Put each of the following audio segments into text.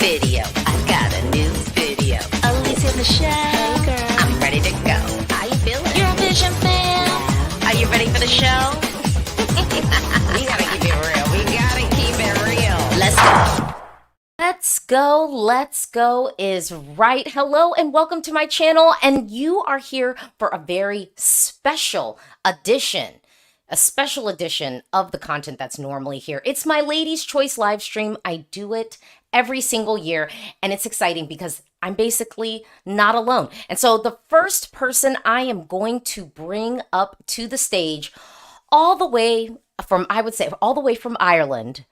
video. I got a new video. Alicia in the show. Hey girl. I'm ready to go. How you feeling? Eurovision fan. Are you ready for the show? We gotta keep it real. We gotta keep it real. Let's go. Let's go is right. Hello and welcome to my channel. And you are here for a very special edition. A special edition of the content that's normally here. It's my Ladies' Choice live stream. I do it every single year, and it's exciting because I'm basically not alone. And so the first person I am going to bring up to the stage, all the way from, I would say, all the way from Ireland.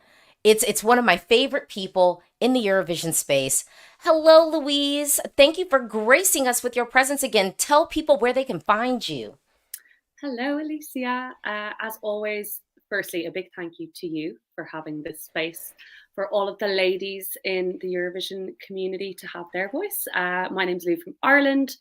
It's one of my favorite people in the Eurovision space. Hello, Louise. Thank you for gracing us with your presence again. Tell people where they can find you. Hello, Alicia. As always, firstly, a big thank you to you for having this space for all of the ladies in the Eurovision community to have their voice. My name's Lou from Ireland.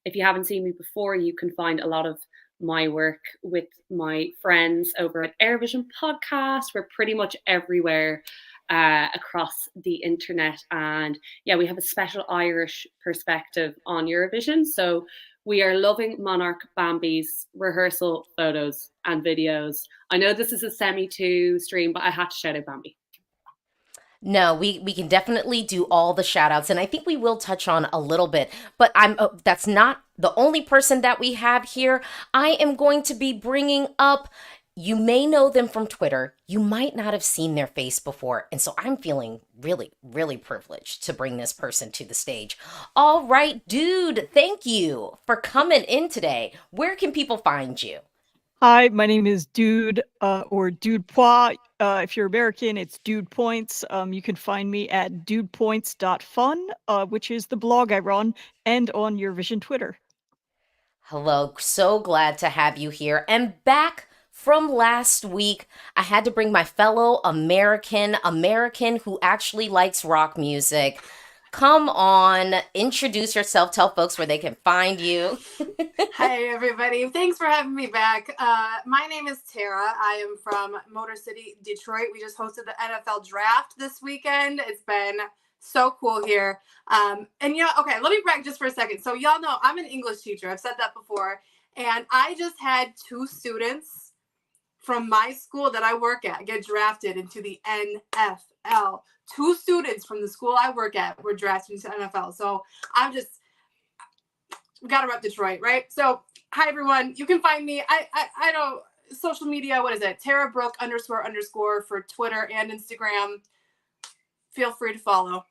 If you haven't seen me before, you can find a lot of my work with my friends over at Eurovision Podcast. We're pretty much everywhere across the internet. And yeah, we have a special Irish perspective on Eurovision. So we are loving Monarch Bambi's rehearsal photos and videos. I know this is a semi-2 stream, but I had to shout out Bambi. No, we can definitely do all the shout outs, and I think we will touch on a little bit, but that's not the only person that we have here. I am going to be bringing up, you may know them from Twitter, you might not have seen their face before, and so I'm feeling really, really privileged to bring this person to the stage. All right, Dude, thank you for coming in today. Where can people find you? Hi, my name is Dude, or Dude Pois. If you're American, it's Dude Points. You can find me at dudepoints.fun, which is the blog I run, and on Eurovision Twitter. Hello, so glad to have you here. And back from last week, I had to bring my fellow American who actually likes rock music. Come on, introduce yourself, tell folks where they can find you. Hi, everybody. Thanks for having me back. My name is Tara. I am from Motor City, Detroit. We just hosted the NFL draft this weekend. It's been so cool here. And okay, let me brag just for a second. So y'all know I'm an English teacher. I've said that before. And I just had 2 students from my school that I work at get drafted into the NFL. 2 students from the school I work at were drafted into the NFL. So we got to rep Detroit, right? So, hi, everyone. You can find me. I don't, social media, what is it? Tara Brooke __ for Twitter and Instagram. Feel free to follow.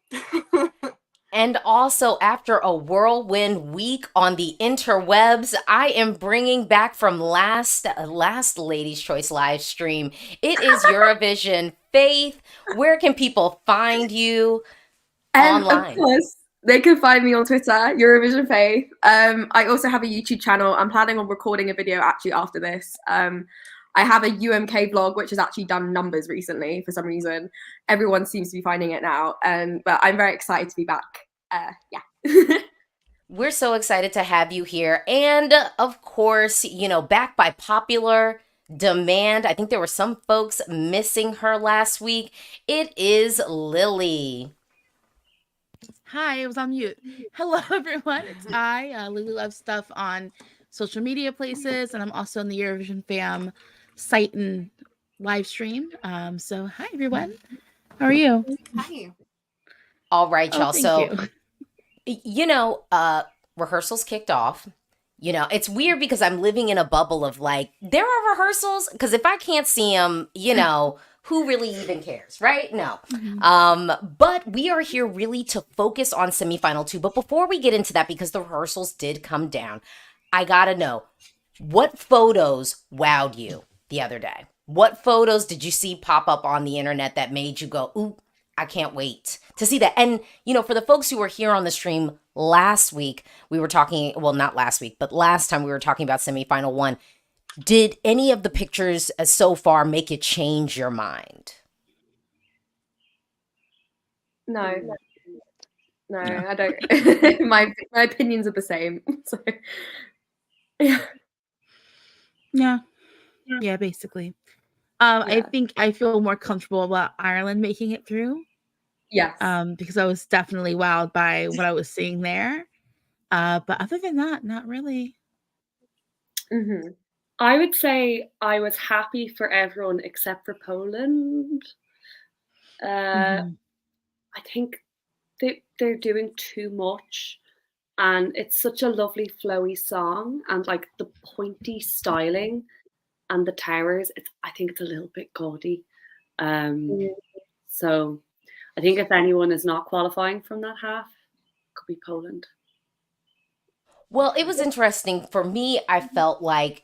And also, after a whirlwind week on the interwebs, I am bringing back from last Ladies' Choice live stream. It is Eurovision Faith. Where can people find you online? Of course, they can find me on Twitter, Eurovision Faith. I also have a YouTube channel. I'm planning on recording a video actually after this. I have a UMK vlog, which has actually done numbers recently for some reason. Everyone seems to be finding it now. But I'm very excited to be back. Yeah. We're so excited to have you here. And of course, back by popular demand. I think there were some folks missing her last week. It is Lily. Hi, I was on mute. Hello, everyone. It's Lily Love Stuff on social media places, and I'm also on the Eurovision Fam site and live stream. So hi, everyone. How are you? Hi. All right, y'all. Thank you. Rehearsals kicked off. It's weird because I'm living in a bubble of there are rehearsals, because if I can't see them, who really even cares, right? No. Mm-hmm. But we are here really to focus on semifinal 2. But before we get into that, because the rehearsals did come down, I gotta know, what photos wowed you the other day? What photos did you see pop up on the internet that made you go, ooh, I can't wait to see that? And, for the folks who were here on the stream last week, we were talking, well, not last week, but last time we were talking about semifinal 1. Did any of the pictures so far make you change your mind? No, I don't. my opinions are the same. So, Yeah, basically. I think I feel more comfortable about Ireland making it through. Yes. Because I was definitely wowed by what I was seeing there. But other than that, not really. Mm-hmm. I would say I was happy for everyone except for Poland. Mhm. I think they're doing too much, and it's such a lovely flowy song, and like the pointy styling and the towers. I think it's a little bit gaudy. So I think if anyone is not qualifying from that half, it could be Poland. Well, it was interesting. For me, I felt like,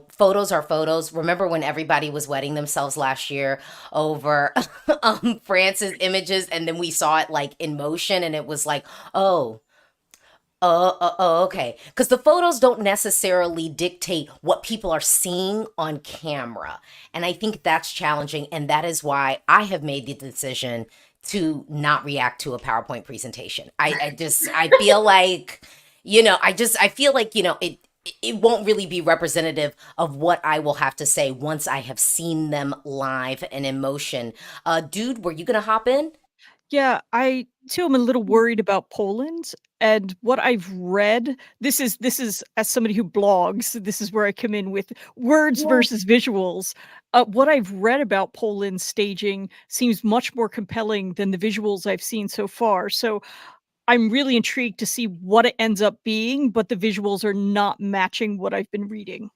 photos are photos. Remember when everybody was wetting themselves last year over France's images, and then we saw it like in motion, and it was like, oh, okay. Because the photos don't necessarily dictate what people are seeing on camera. And I think that's challenging. And that is why I have made the decision to not react to a PowerPoint presentation. I feel like, I feel like, it won't really be representative of what I will have to say once I have seen them live and in motion. Dude, were you going to hop in? Yeah, I too am a little worried about Poland, and what I've read, this is as somebody who blogs, this is where I come in with words versus visuals. What I've read about Poland's staging seems much more compelling than the visuals I've seen so far. So I'm really intrigued to see what it ends up being, but the visuals are not matching what I've been reading.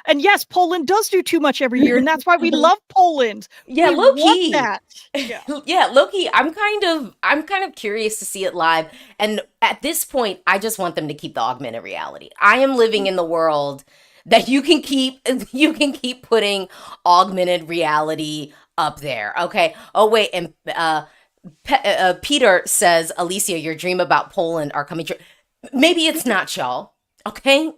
And yes, Poland does do too much every year, and that's why we love Poland. Yeah, We low want key. that. Yeah. Yeah, Loki, I'm kind of curious to see it live. And at this point, I just want them to keep the augmented reality. I am living in the world that you can keep putting augmented reality up there. Okay. Oh wait, and Peter says, Alicia, your dream about Poland are coming true. Maybe it's not, y'all. Okay?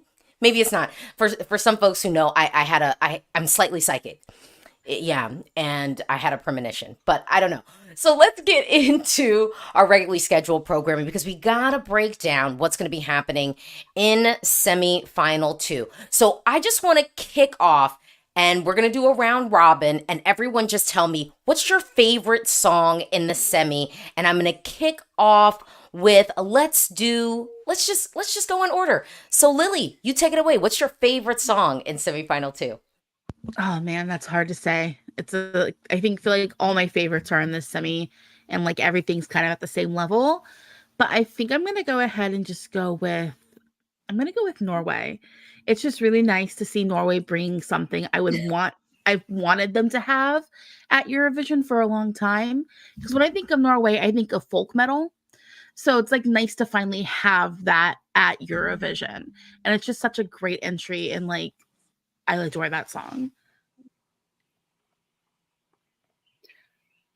Maybe it's not. For some folks who know, I'm slightly psychic. Yeah, and I had a premonition, but I don't know. So let's get into our regularly scheduled programming because we gotta break down what's gonna be happening in semi-final 2. So I just want to kick off, and we're gonna do a round robin, and everyone just tell me what's your favorite song in the semi, and I'm gonna kick off with let's just go in order. So Lily, you take it away. What's your favorite song in semi-final 2? Oh man, that's hard to say. I feel like all my favorites are in this semi, and like everything's kind of at the same level. But I think I'm gonna go ahead and just go with Norway. It's just really nice to see Norway bring something I've wanted them to have at Eurovision for a long time. Because when I think of Norway, I think of folk metal. So it's like nice to finally have that at Eurovision. And it's just such a great entry, and like I adore that song.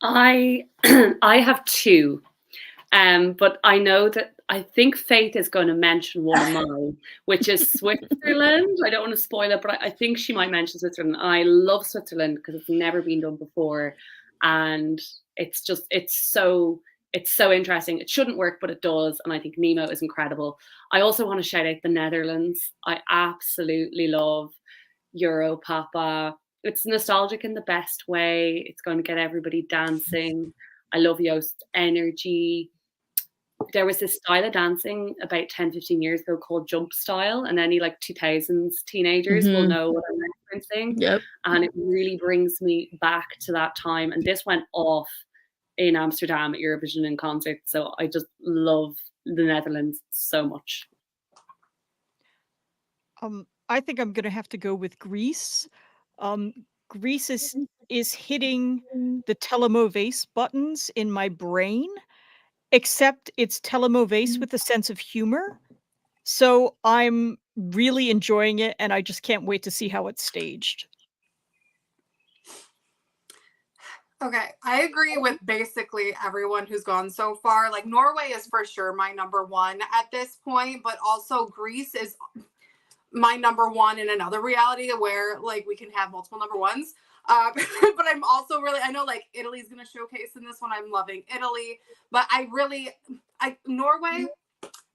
I I have two, but I know that I think Faith is going to mention one of mine, which is Switzerland. I don't want to spoil it, but I think she might mention Switzerland. I love Switzerland because it's never been done before, and it's so interesting. It shouldn't work, but it does, and I think Nemo is incredible. I also want to shout out the Netherlands. I absolutely love Euro Papa. It's nostalgic in the best way. It's going to get everybody dancing. I love Jost's energy. There was this style of dancing about 10, 15 years ago called jump style, and any like 2000s teenagers will know what I'm referencing. Yep. And it really brings me back to that time. And this went off in Amsterdam at Eurovision in concert. So I just love the Netherlands so much. I think I'm gonna have to go with Greece. Greece is hitting the Telemovase buttons in my brain, except it's Telemovase with a sense of humor. So I'm really enjoying it, and I just can't wait to see how it's staged. Okay, I agree with basically everyone who's gone so far. Like Norway is for sure my number one at this point, but also Greece is my number one in another reality where like we can have multiple number ones. But I'm also really, I know like Italy's going to showcase in this one. I'm loving Italy, but Norway,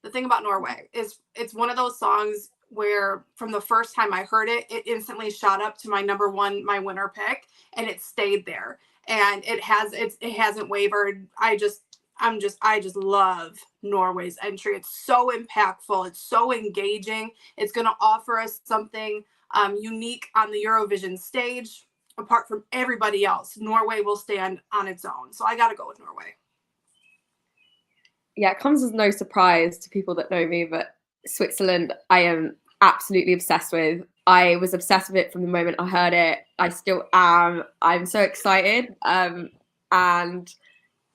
the thing about Norway is it's one of those songs where from the first time I heard it, it instantly shot up to my number one, my winner pick, and it stayed there. and it hasn't wavered. I just love Norway's entry. It's so impactful. It's so engaging. It's going to offer us something unique on the Eurovision stage. Apart from everybody else, Norway will stand on its own. So I got to go with Norway. Yeah, it comes as no surprise to people that know me, but Switzerland, I am absolutely obsessed with. I was obsessed with it from the moment I heard it. I still am. I'm so excited. And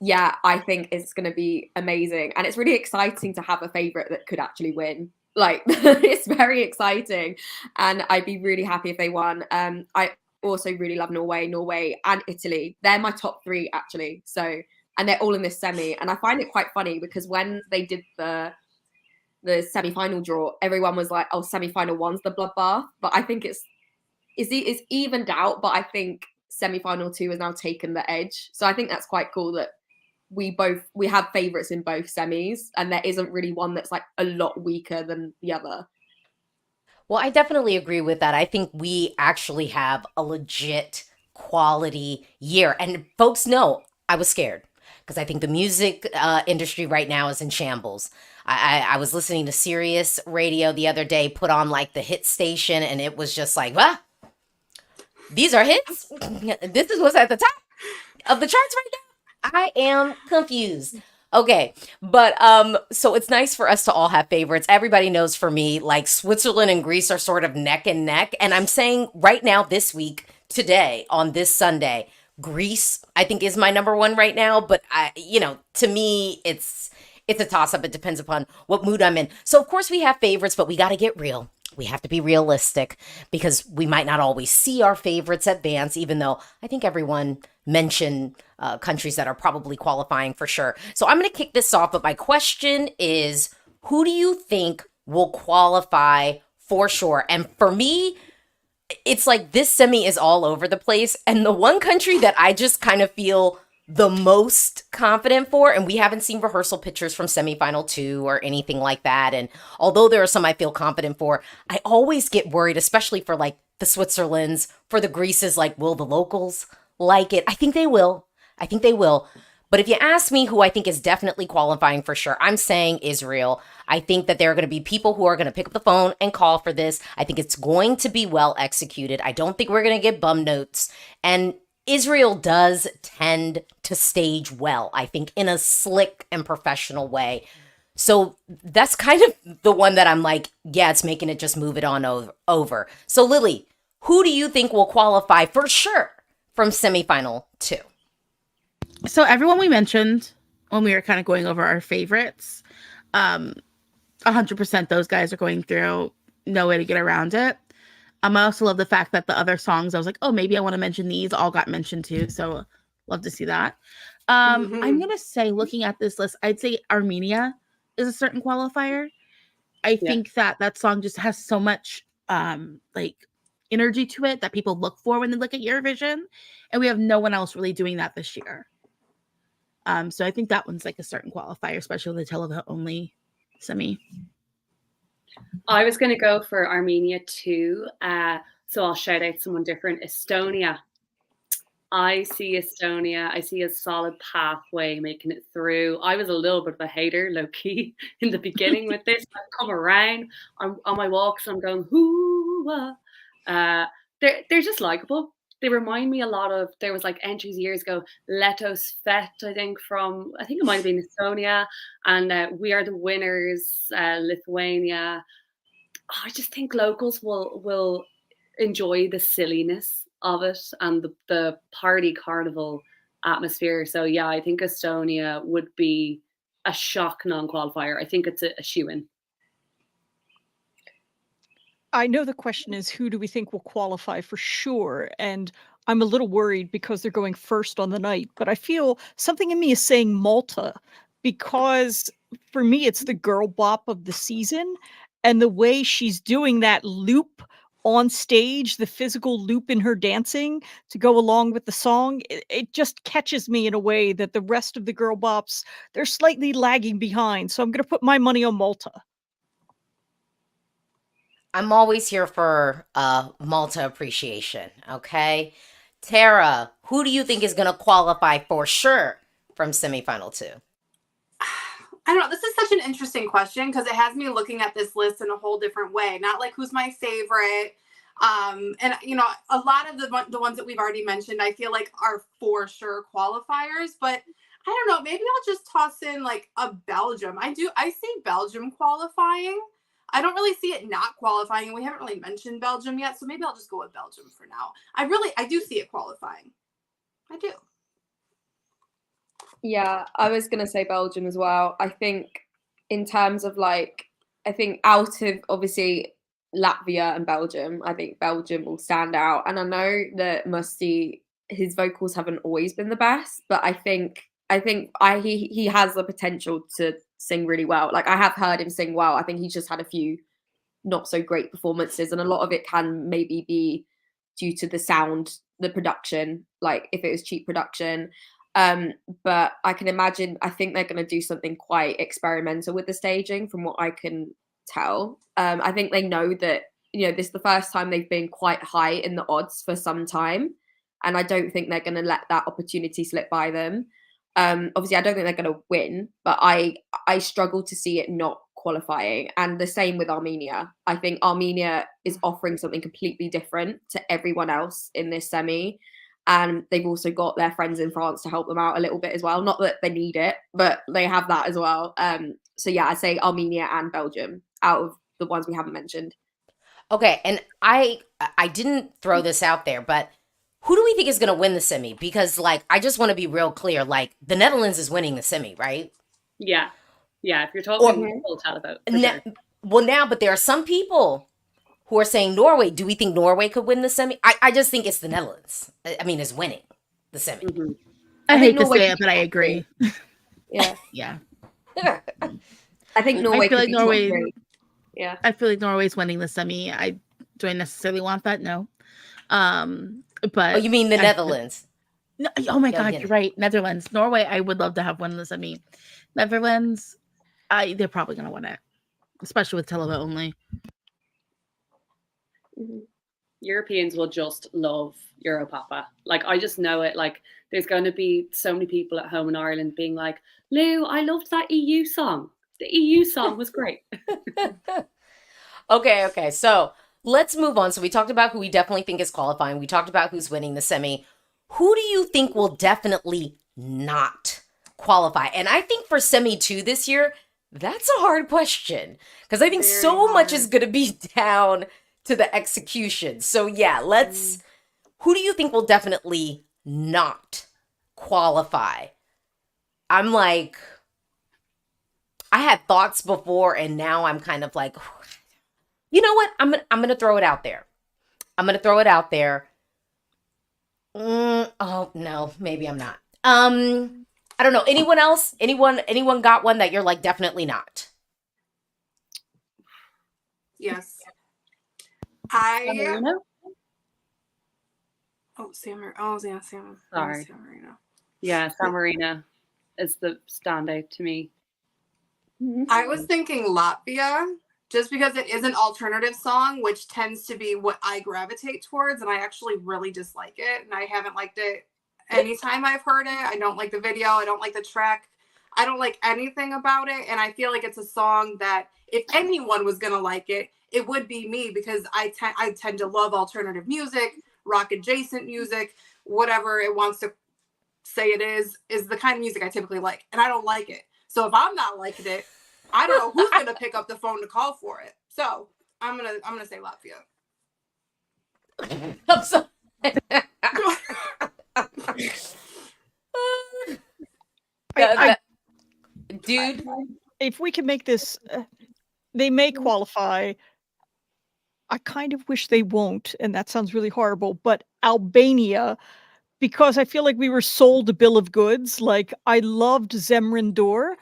yeah, I think it's going to be amazing. And it's really exciting to have a favorite that could actually win. Like, it's very exciting. And I'd be really happy if they won. I also really love Norway and Italy. They're my top three, actually. So, and they're all in this semi. And I find it quite funny because when they did the semi-final draw, everyone was like, oh, semi-final one's the bloodbath. But I think it's evened out, but I think semi-final 2 has now taken the edge. So I think that's quite cool that we have favorites in both semis, and there isn't really one that's like a lot weaker than the other. Well, I definitely agree with that. I think we actually have a legit quality year. And folks know I was scared because I think the music industry right now is in shambles. I was listening to Sirius Radio the other day, put on like the hit station, and it was just like, what? These are hits? This is what's at the top of the charts right now? I am confused. Okay, but so it's nice for us to all have favorites. Everybody knows for me, like Switzerland and Greece are sort of neck and neck. And I'm saying right now, this week, today, on this Sunday, Greece, I think, is my number one right now. But to me, it's a toss-up. It depends upon what mood I'm in. So of course we have favorites, but we got to get real. We have to be realistic because we might not always see our favorites advance, even though I think everyone mentioned countries that are probably qualifying for sure. So I'm going to kick this off, but my question is, who do you think will qualify for sure? And for me, it's like this semi is all over the place. And the one country that I just kind of feel the most confident for, and we haven't seen rehearsal pictures from semifinal 2 or anything like that, and although there are some I feel confident for, I always get worried, especially for like the Switzerlands, for the Greases, like, will the locals like it? I think they will. But if you ask me who I think is definitely qualifying for sure, I'm saying Israel. I think that there are going to be people who are going to pick up the phone and call for this. I think it's going to be well executed. I don't think we're going to get bum notes. And Israel does tend to stage well, I think, in a slick and professional way. So that's kind of the one that I'm like, yeah, it's making it just move it on over. So Lily, who do you think will qualify for sure from semifinal 2? So everyone we mentioned when we were kind of going over our favorites, 100% those guys are going through. No way to get around it. I also love the fact that the other songs, I was like, oh, maybe I want to mention these, all got mentioned too. So love to see that. I'm going to say, looking at this list, I'd say Armenia is a certain qualifier. I think that song just has so much like energy to it that people look for when they look at Eurovision. And we have no one else really doing that this year. So I think that one's like a certain qualifier, especially the televote only semi. I was going to go for Armenia too. So I'll shout out someone different. Estonia. I see Estonia. I see a solid pathway making it through. I was a little bit of a hater, low key, in the beginning with this. I've come around on my walks. I'm going, hoo. They're just likable. They remind me a lot of, there was like entries years ago, Letos Fet, I think it might have been Estonia, and We Are the Winners, Lithuania. I just think locals will enjoy the silliness of it and the party carnival atmosphere. So yeah, I think Estonia would be a shock non-qualifier. I think it's a shoo-in. I know the question is, who do we think will qualify for sure? And I'm a little worried because they're going first on the night, but I feel something in me is saying Malta, because for me, it's the girl bop of the season. And the way she's doing that loop on stage, the physical loop in her dancing to go along with the song, it just catches me in a way that the rest of the girl bops, they're slightly lagging behind. So I'm going to put my money on Malta. I'm always here for Malta appreciation, okay? Tara, who do you think is going to qualify for sure from semifinal 2? I don't know. This is such an interesting question because it has me looking at this list in a whole different way. Not like who's my favorite. And you know, a lot of the ones that we've already mentioned, I feel like are for sure qualifiers. But I don't know. Maybe I'll just toss in like a Belgium. I see Belgium qualifying. I don't really see it not qualifying. We haven't really mentioned Belgium yet, so maybe I'll just go with Belgium for now. I do see it qualifying. I do. Yeah, I was gonna say Belgium as well. I think in terms of like, I think out of obviously Latvia and Belgium, I think Belgium will stand out. And I know that Musty, his vocals haven't always been the best, but I think he has the potential to sing really well. Like I have heard him sing well. I think he's just had a few not so great performances, and a lot of it can maybe be due to the sound, the production, like if it was cheap production. But I can imagine, I think they're going to do something quite experimental with the staging from what I can tell. I think they know that, you know, this is the first time they've been quite high in the odds for some time. And I don't think they're going to let that opportunity slip by them. Obviously, I don't think they're going to win, but I struggle to see it not qualifying. And the same with Armenia. I think Armenia is offering something completely different to everyone else in this semi. And they've also got their friends in France to help them out a little bit as well. Not that they need it, but they have that as well. So yeah, I'd say Armenia and Belgium out of the ones we haven't mentioned. Okay, and I didn't throw this out there, but who do we think is going to win the semi? Because like I just want to be real clear, like the Netherlands is winning the semi, right? Yeah. If you're talking full about well, now, but there are some people who are saying Norway. Do we think Norway could win the semi? I just think it's the Netherlands. I mean, is winning the semi. Mm-hmm. I hate to say it, but I agree. Yeah. Yeah. I think Norway. I feel like Norway. Yeah. I feel like Norway's winning the semi. Do I necessarily want that? No. But oh, you mean the Netherlands? No, oh my God, you're right. Netherlands, Norway. I would love to have won the semi. Netherlands, they're probably gonna win it, especially with Televa only. Europeans will just love Europapa. Like I just know it. Like there's going to be so many people at home in Ireland being like, Lou, I loved that EU song. The EU song was great. Okay. So let's move on. So we talked about who we definitely think is qualifying. We talked about who's winning the semi. Who do you think will definitely not qualify? And I think for semi 2 this year, that's a hard question because I think much is going to be down to the execution. So yeah, who do you think will definitely not qualify? I'm like, I had thoughts before and now I'm kind of like, you know what? I'm going to throw it out there. Oh no, maybe I'm not. I don't know. Anyone else? Anyone got one that you're like, definitely not? Yes. San Sorry. Marino. Yeah, San Marino is the standout to me. I was thinking Latvia, just because it is an alternative song, which tends to be what I gravitate towards, and I actually really dislike it, and I haven't liked it anytime I've heard it. I don't like the video. I don't like the track. I don't like anything about it, and I feel like it's a song that if anyone was going to like it, it would be me because I tend to love alternative music, rock adjacent music, whatever it wants to say it is the kind of music I typically like, and I don't like it. So if I'm not liking it, I don't know who's going to pick up the phone to call for it. So I'm gonna say Latvia. I'm sorry. Dude, if we can make this, they may qualify. I kind of wish they won't, and that sounds really horrible, but Albania, because I feel like we were sold a bill of goods. Like, I loved Zemrindor,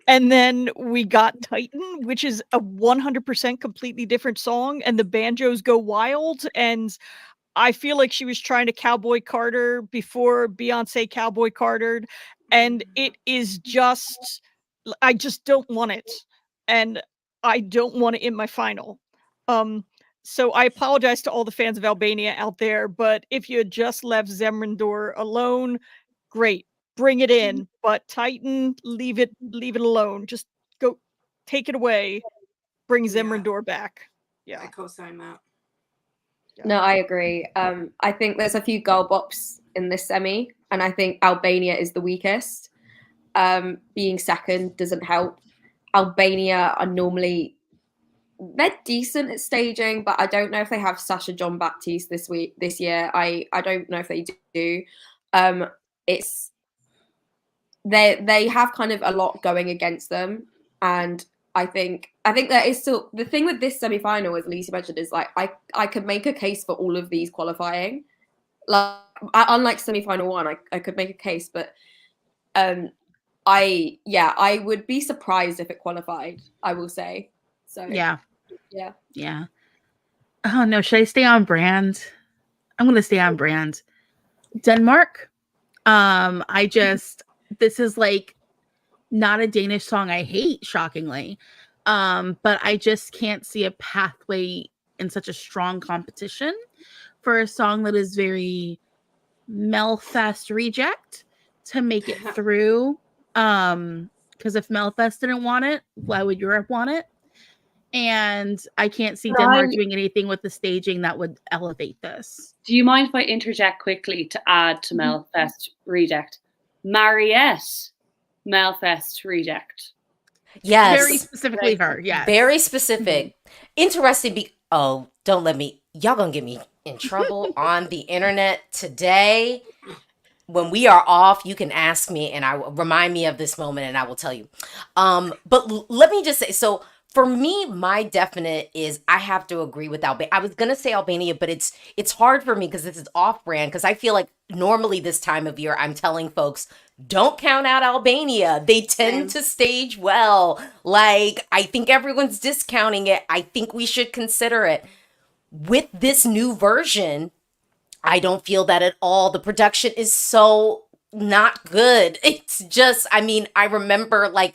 and then we got Titan, which is a 100% completely different song, and the banjos go wild, and I feel like she was trying to Cowboy Carter before Beyonce Cowboy Cartered, and it is just, I just don't want it, and I don't want it in my final. So I apologize to all the fans of Albania out there, but if you had just left Zemrindor alone, great, bring it in. But Titan, leave it alone. Just go, take it away. Bring Zemrindor back. I Yeah. co-sign that. No, I agree. I think there's a few girl bops in this semi, and I think Albania is the weakest. Being second doesn't help. Albania are normally they're decent at staging, but I don't know if they have Sasha John Baptiste this year. I don't know if they do. It's they have kind of a lot going against them, and I think there is still the thing with this semi-final, as Lisa mentioned, is like I could make a case for all of these qualifying. Like unlike semi-final one, I could make a case, but I would be surprised if it qualified. I will say so. Yeah. Yeah. Oh no, should I stay on brand? I'm gonna stay on brand. Denmark. This is like not a Danish song I hate, shockingly. But I just can't see a pathway in such a strong competition for a song that is very Melfest reject to make it through. Because if Melfest didn't want it, why would Europe want it? And I can't see Denmark doing anything with the staging that would elevate this. Do you mind if I interject quickly to add to Melfest reject? Mariette, Melfest reject. Yes. Very specifically her, yes. Very specific. Interesting. Don't let me. Y'all gonna get me in trouble on the internet today. When we are off, you can ask me and I will remind me of this moment and I will tell you. But let me just say, so for me, my definite is I have to agree with Albania. I was gonna say Albania, but it's hard for me because this is off-brand. Because I feel like normally this time of year, I'm telling folks, don't count out Albania. They tend to stage well. Like, I think everyone's discounting it. I think we should consider it. With this new version, I don't feel that at all. The production is so not good. It's just, I mean, I remember like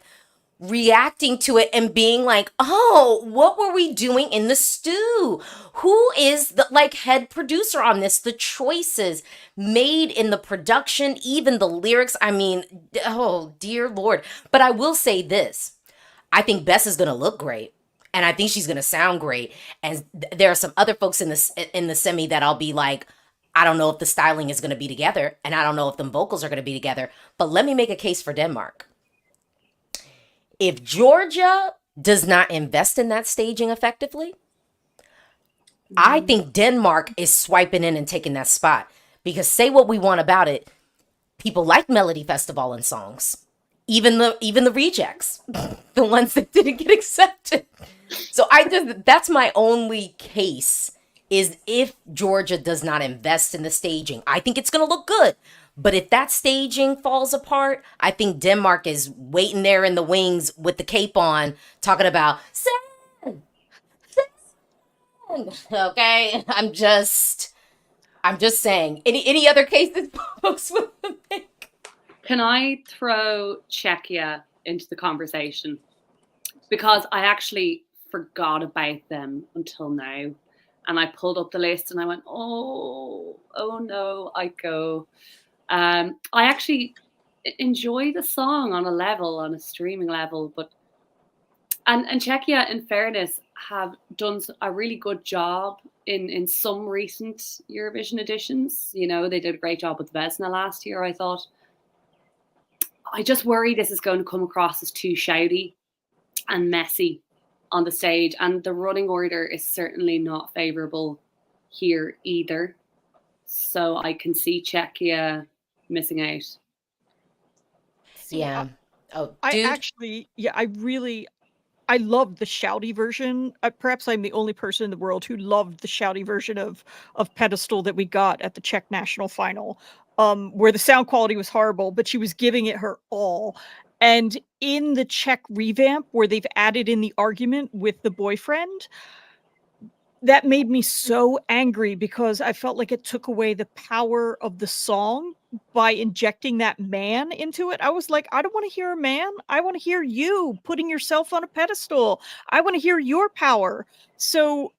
reacting to it and being like, oh, what were we doing in the stew? Who is the like head producer on this? The choices made in the production, even the lyrics. I mean, oh dear Lord. But I will say this. I think Bess is going to look great. And I think she's going to sound great. And there are some other folks in the semi that I'll be like, I don't know if the styling is going to be together. And I don't know if the vocals are going to be together. But let me make a case for Denmark. If Georgia does not invest in that staging effectively, I think Denmark is swiping in and taking that spot. Because say what we want about it, people like Melody Festival and songs. Even the rejects, the ones that didn't get accepted. So that's my only case, is if Georgia does not invest in the staging. I think it's going to look good. But if that staging falls apart, I think Denmark is waiting there in the wings with the cape on, talking about, sing. Okay? I'm just saying. Any other cases folks would make? Can I throw Czechia into the conversation? Because I actually forgot about them until now. And I pulled up the list and I went, oh no, I go. I actually enjoy the song on a streaming level, but and Czechia, in fairness, have done a really good job in some recent Eurovision editions. You know, they did a great job with Vesna last year, I thought. I just worry this is going to come across as too shouty and messy on the stage, and the running order is certainly not favorable here either. So I can see Czechia missing out. Yeah. I loved the shouty version. Perhaps I'm the only person in the world who loved the shouty version of Pedestal that we got at the Czech national final, where the sound quality was horrible, but she was giving it her all. And in the Czech revamp, where they've added in the argument with the boyfriend, that made me so angry because I felt like it took away the power of the song by injecting that man into it. I was like, I don't want to hear a man. I want to hear you putting yourself on a pedestal. I want to hear your power. So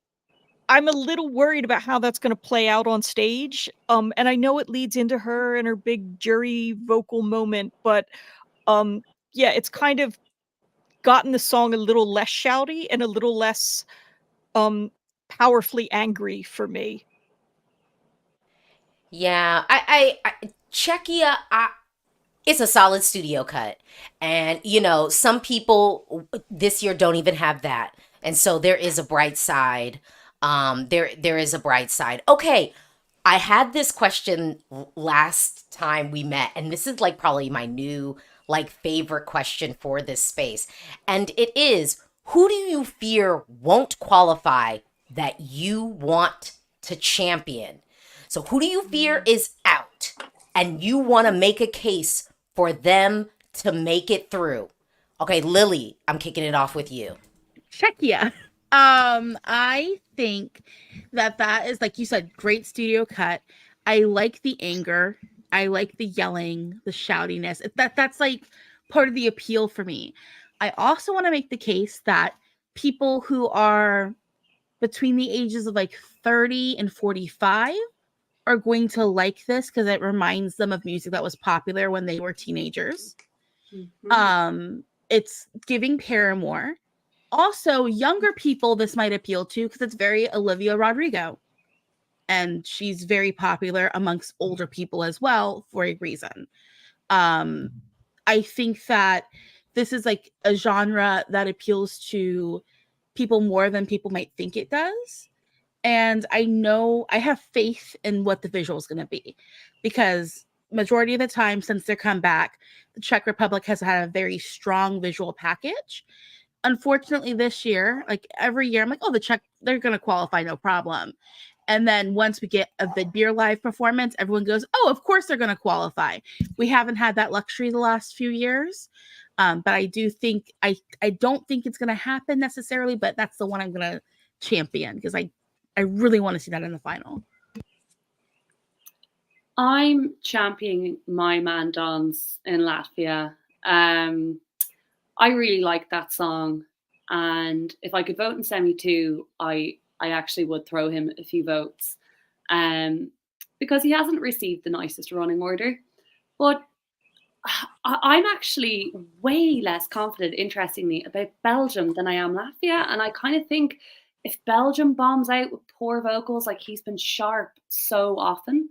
I'm a little worried about how that's going to play out on stage. And I know it leads into her and her big jury vocal moment, but yeah, it's kind of gotten the song a little less shouty and a little less powerfully angry for me. Yeah, Czechia, it's a solid studio cut. And, you know, some people this year don't even have that. And so there is a bright side. There is a bright side. Okay, I had this question last time we met, and this is like probably my new like favorite question for this space. And it is, who do you fear won't qualify that you want to champion? So who do you fear is out and you want to make a case for them to make it through? Okay, Lily, I'm kicking it off with you. Czechia. I think that is, like you said, great studio cut. I like the anger. I like the yelling, the shoutiness. That's like part of the appeal for me. I also want to make the case that people who are between the ages of like 30 and 45 are going to like this because it reminds them of music that was popular when they were teenagers. Mhm. It's giving Paramore. Also, younger people this might appeal to because it's very Olivia Rodrigo. And she's very popular amongst older people as well for a reason. I think that this is like a genre that appeals to people more than people might think it does. And I know I have faith in what the visual is going to be because majority of the time since their comeback, the Czech Republic has had a very strong visual package. Unfortunately, this year, like every year, I'm like, oh, the Czech, they're going to qualify, no problem. And then once we get a Vidbeer live performance, everyone goes, oh, of course they're going to qualify. We haven't had that luxury the last few years. But I do think, I don't think it's going to happen necessarily, but that's the one I'm going to champion because I really want to see that in the final. I'm championing my man Dons in Latvia. I really like that song. And if I could vote in semi two, I actually would throw him a few votes. Because he hasn't received the nicest running order. But I'm actually way less confident, interestingly, about Belgium than I am Latvia. And I kind of think if Belgium bombs out with poor vocals, like he's been sharp so often,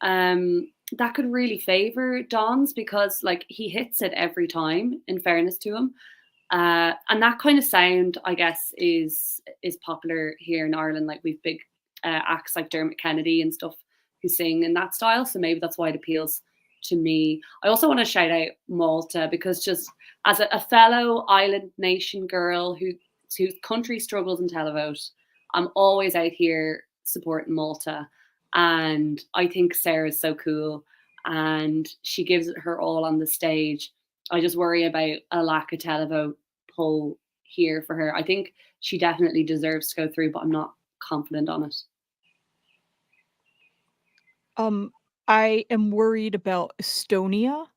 that could really favor Dons because like he hits it every time, in fairness to him. And that kind of sound, I guess, is popular here in Ireland. Like we've big acts like Dermot Kennedy and stuff who sing in that style. So maybe that's why it appeals to me. I also want to shout out Malta because just as a fellow island nation girl whose country struggles in televote, I'm always out here supporting Malta. And I think Sarah's so cool and she gives it her all on the stage. I just worry about a lack of televote pull here for her. I think she definitely deserves to go through, but I'm not confident on it. I am worried about Estonia.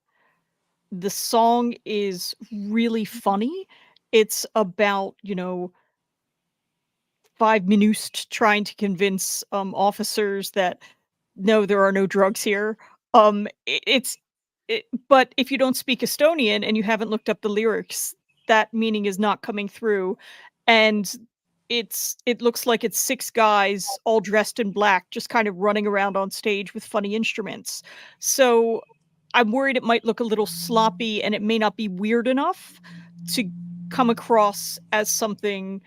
The song is really funny. It's about, 5 minutes trying to convince officers that no, there are no drugs here. But if you don't speak Estonian and you haven't looked up the lyrics, that meaning is not coming through. And it looks like it's 6 guys all dressed in black, just kind of running around on stage with funny instruments. So I'm worried it might look a little sloppy and it may not be weird enough to come across as something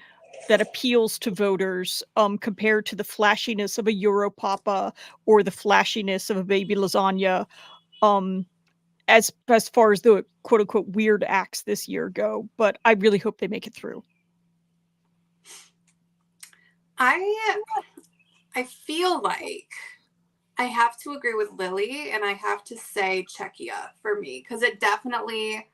that appeals to voters compared to the flashiness of a Europapa or the flashiness of a Baby Lasagna. As far as the quote unquote weird acts this year go, but I really hope they make it through. I feel like I have to agree with Lily and I have to say Czechia for me because it definitely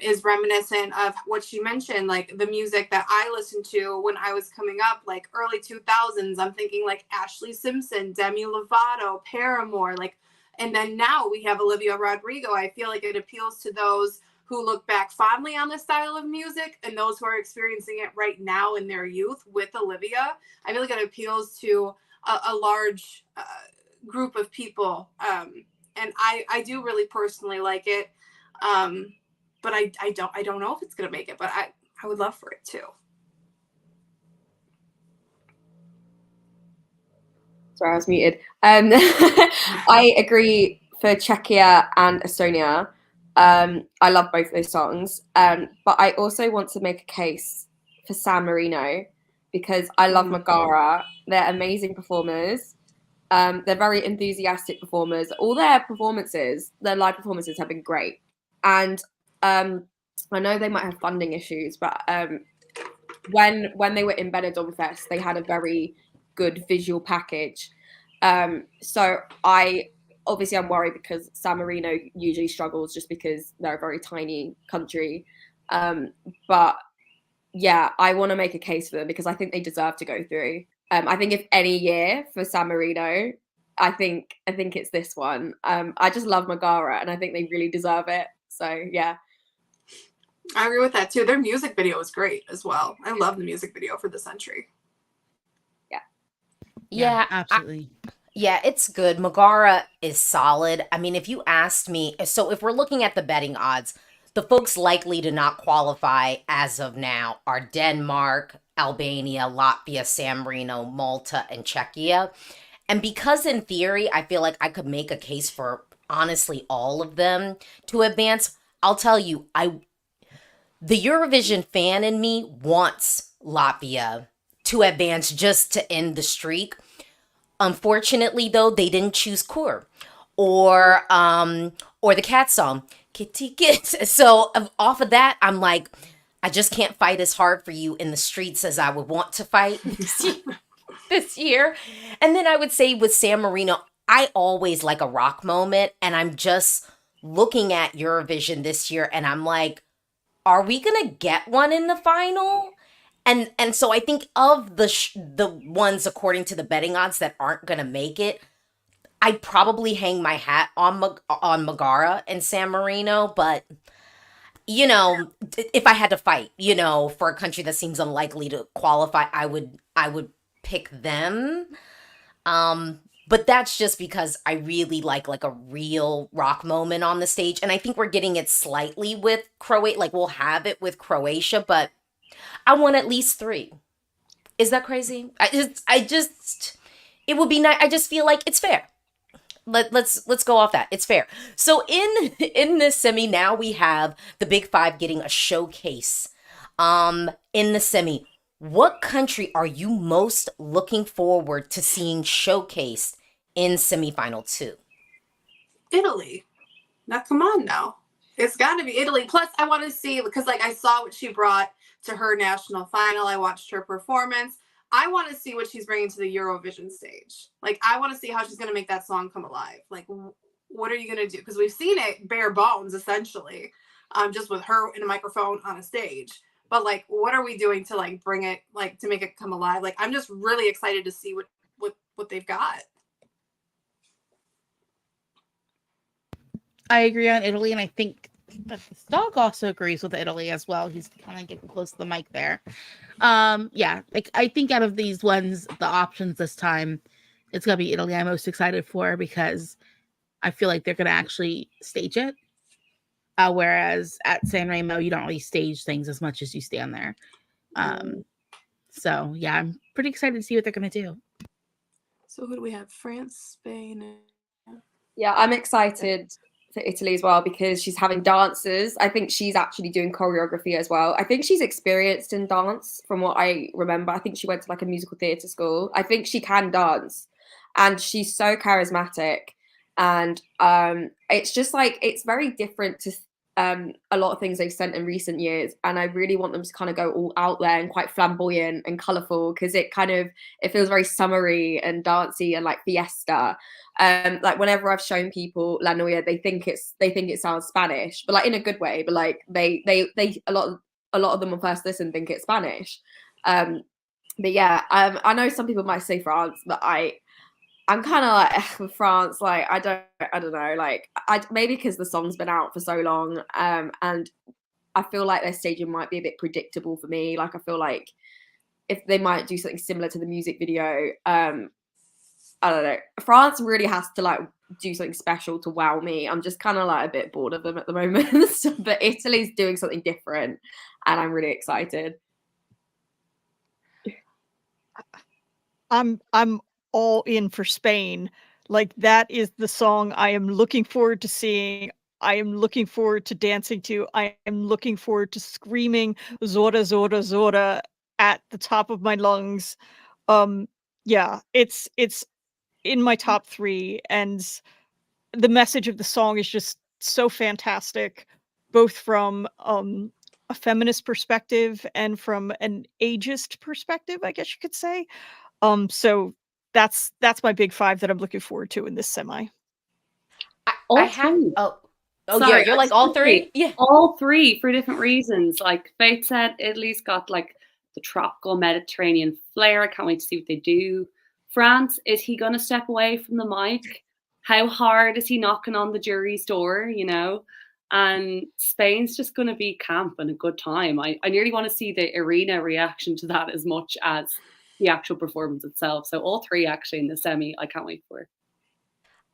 is reminiscent of what she mentioned, like the music that I listened to when I was coming up, like early 2000s. I'm thinking like Ashley Simpson, Demi Lovato, Paramore, like, and then now we have Olivia Rodrigo. I feel like it appeals to those who look back fondly on this style of music and those who are experiencing it right now in their youth with Olivia. I feel like it appeals to a large group of people. And I do really personally like it. But I don't know if it's going to make it, but I would love for it too. Sorry, I was muted. I agree for Czechia and Estonia. I love both those songs. But I also want to make a case for San Marino because I love Megara. They're amazing performers. They're very enthusiastic performers. All their live performances have been great. And I know they might have funding issues, but when they were in Benidorm Fest, they had a very good visual package. So I'm worried because San Marino usually struggles just because they're a very tiny country. But yeah, I want to make a case for them because I think they deserve to go through. I think if any year for San Marino, I think it's this one. I just love Megara and I think they really deserve it. So yeah. I agree with that too. Their music video is great as well. I love the music video for this entry. Yeah, absolutely. Yeah, it's good. Megara is solid. I mean, if you asked me, so if we're looking at the betting odds, the folks likely to not qualify as of now are Denmark, Albania, Latvia, San Marino, Malta, and Czechia. And because in theory, I feel like I could make a case for honestly all of them to advance, I'll tell you, the Eurovision fan in me wants Latvia to advance just to end the streak. Unfortunately, though, they didn't choose Kur or the cat song Kitty Kit. So off of that, I'm like, I just can't fight as hard for you in the streets as I would want to fight this year. And then I would say with San Marino, I always like a rock moment, and I'm just looking at Eurovision this year, and I'm like, are we gonna get one in the final? And so I think of the ones according to the betting odds that aren't gonna make it, I'd probably hang my hat on Megara and San Marino. But you know, if I had to fight, you know, for a country that seems unlikely to qualify, I would pick them. But that's just because I really like a real rock moment on the stage, and I think we're getting it slightly with Croatia. Like we'll have it with Croatia, but I want at least 3. Is that crazy? It would be nice. I just feel like it's fair. Let's go off that. It's fair. So in this semi now we have the Big Five getting a showcase. In the semi, what country are you most looking forward to seeing showcased in semifinal 2? Italy. Now come on now. It's got to be Italy. Plus, I want to see, because like I saw what she brought to her national final. I watched her performance. I want to see what she's bringing to the Eurovision stage. Like, I want to see how she's going to make that song come alive. Like, what are you going to do? Because we've seen it bare bones, essentially, just with her in a microphone on a stage. But, like, what are we doing to, like, bring it, like, to make it come alive? Like, I'm just really excited to see what they've got. I agree on Italy, and I think that the dog also agrees with Italy as well. He's kind of getting close to the mic there. Yeah, like I think out of these ones, the options this time, it's gonna be Italy I'm most excited for because I feel like they're gonna actually stage it. Whereas at San Remo, you don't really stage things as much as you stand there. So yeah, I'm pretty excited to see what they're gonna do. So who do we have? France, Spain. Yeah, I'm excited for Italy as well because she's having dancers. I think she's actually doing choreography as well. I think she's experienced in dance from what I remember. I think she went to like a musical theatre school. I think she can dance and she's so charismatic. And it's just like, it's very different to a lot of things they've sent in recent years. And I really want them to kind of go all out there and quite flamboyant and colourful because it feels very summery and dancey and like fiesta. Like whenever I've shown people La Noia, they think it sounds Spanish, but like in a good way. But like they a lot of them on first listen think it's Spanish. But yeah, I know some people might say France, but I'm kind of like with France, like I don't know, like I maybe because the song's been out for so long, and I feel like their staging might be a bit predictable for me. Like I feel like if they might do something similar to the music video, I don't know. France really has to like do something special to wow me. I'm just kind of like a bit bored of them at the moment, but Italy's doing something different, and I'm really excited. I'm all in for Spain. Like that is the song I am looking forward to seeing. I am looking forward to dancing to. I am looking forward to screaming Zora Zora Zora at the top of my lungs. Yeah, it's in my top 3, and the message of the song is just so fantastic, both from a feminist perspective and from an ageist perspective, I guess you could say. So that's my big 5 that I'm looking forward to in this semi. All I have. three. Oh, Sorry, you're I like just all want to 3. say, Yeah. all 3 for different reasons. Like Faith said, Italy's got like the tropical Mediterranean flair. I can't wait to see what they do. France, is he going to step away from the mic? How hard is he knocking on the jury's door, you know? And Spain's just going to be camp and a good time. I nearly want to see the arena reaction to that as much as the actual performance itself. So all 3 actually in the semi, I can't wait for.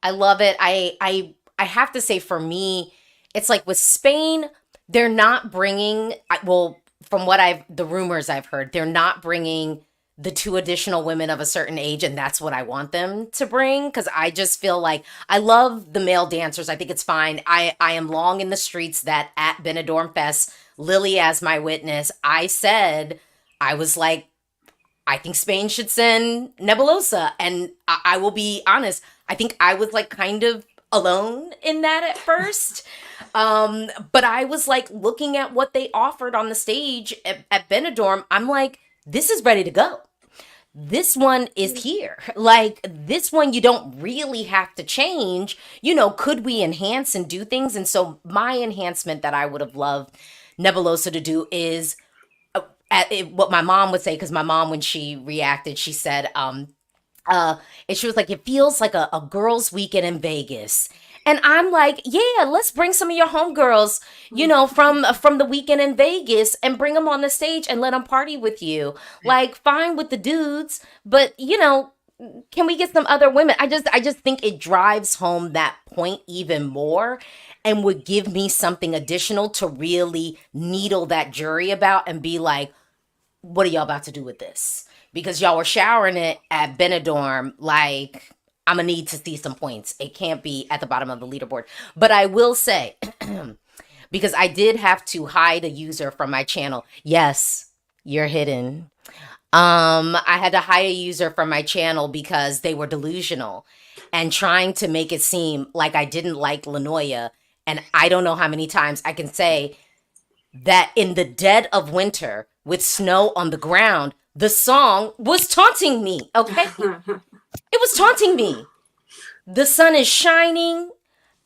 I love it. I have to say, for me, it's like with Spain, they're not bringing, well, from what the rumors I've heard, they're not bringing the 2 additional women of a certain age, and that's what I want them to bring, because I just feel like I love the male dancers. I think it's fine. I am long in the streets that at Benidorm Fest, Lily as my witness, I said, I was like, I think Spain should send Nebulosa. And I will be honest, I think I was like kind of alone in that at first. But I was like looking at what they offered on the stage at Benidorm. I'm like, this is ready to go. This one is here. Like, this one you don't really have to change. You know, could we enhance and do things? And so my enhancement that I would have loved Nebulosa to do is what my mom would say, because my mom, when she reacted, she said, and she was like, it feels like a girls' weekend in Vegas. And I'm like, yeah, let's bring some of your homegirls, you know, from the weekend in Vegas and bring them on the stage and let them party with you. Like, fine with the dudes, but, you know, can we get some other women? I just think it drives home that point even more and would give me something additional to really needle that jury about and be like, what are y'all about to do with this? Because y'all were showering it at Benidorm, like, I'm gonna need to see some points. It can't be at the bottom of the leaderboard. But I will say, because I did have to hide a user from my channel. Yes, you're hidden. I had to hide a user from my channel because they were delusional and trying to make it seem like I didn't like Lanoya. And I don't know how many times I can say that in the dead of winter with snow on the ground, the song was taunting me, okay? It was taunting me. The sun is shining.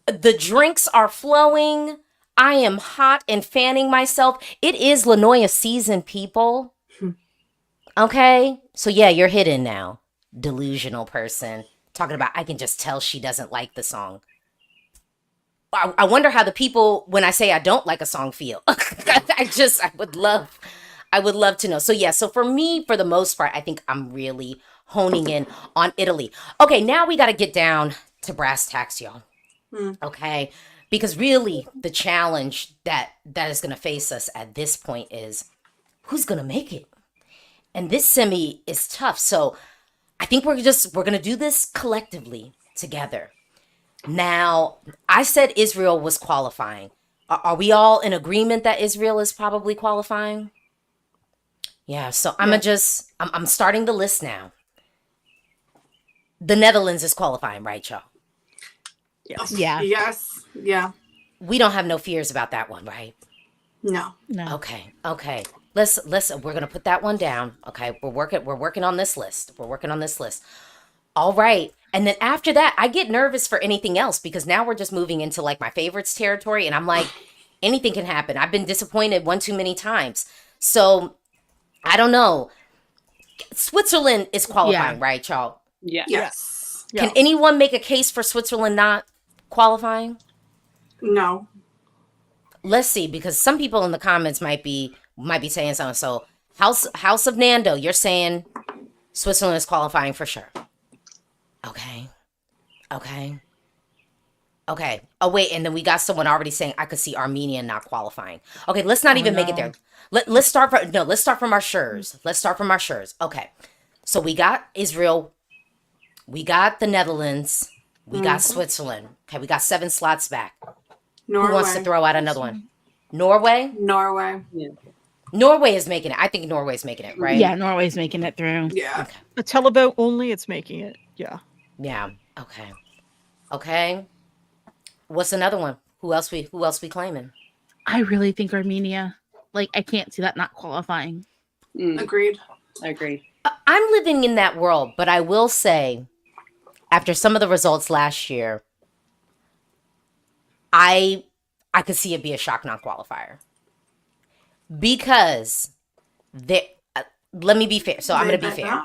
The drinks are flowing. I am hot and fanning myself. It is Lanoya season, people. Okay? So yeah, you're hidden now. Delusional person. Talking about, I can just tell she doesn't like the song. I wonder how the people, when I say I don't like a song, feel. I would love to know. So yeah, so for me, for the most part, I think I'm really honing in on Italy. Okay, now we got to get down to brass tacks, y'all. Okay, because really the challenge that is going to face us at this point is who's going to make it. And this semi is tough. So I think we're going to do this collectively together. Now, I said Israel was qualifying. Are we all in agreement that Israel is probably qualifying? Yeah, so I'm starting the list now. The Netherlands is qualifying, right, y'all? Yes. Yeah. Yes. Yeah. We don't have no fears about that one, right? No. No. Okay. Let's we're gonna put that one down. Okay, we're working on this list. All right. And then after that, I get nervous for anything else because now we're just moving into like my favorites territory. And I'm like, anything can happen. I've been disappointed one too many times. So I don't know. Switzerland is qualifying, right, y'all? Yeah. Yes. Can anyone make a case for Switzerland not qualifying? No. Let's see, because some people in the comments might be saying something. So House of Nando, you're saying Switzerland is qualifying for sure. Okay. Oh wait, and then we got someone already saying I could see Armenia not qualifying. Okay, let's not even make it there. Let's start from our shures. Okay. So we got Israel, we got the Netherlands, we got Switzerland. Okay, we got 7 slots back. Norway. Who wants to throw out another one? Norway? Norway. Yeah. Norway is making it. I think Norway's making it, right? Yeah, Norway's making it through. Yeah. Okay. A televote only, it's making it. Yeah. Yeah. Okay. What's another one? Who else we claiming? I really think Armenia. Like, I can't see that not qualifying. Agreed. I agree. I'm living in that world, but I will say, after some of the results last year, I could see it be a shock non-qualifier. Because let me be fair. So I'm going to be fair.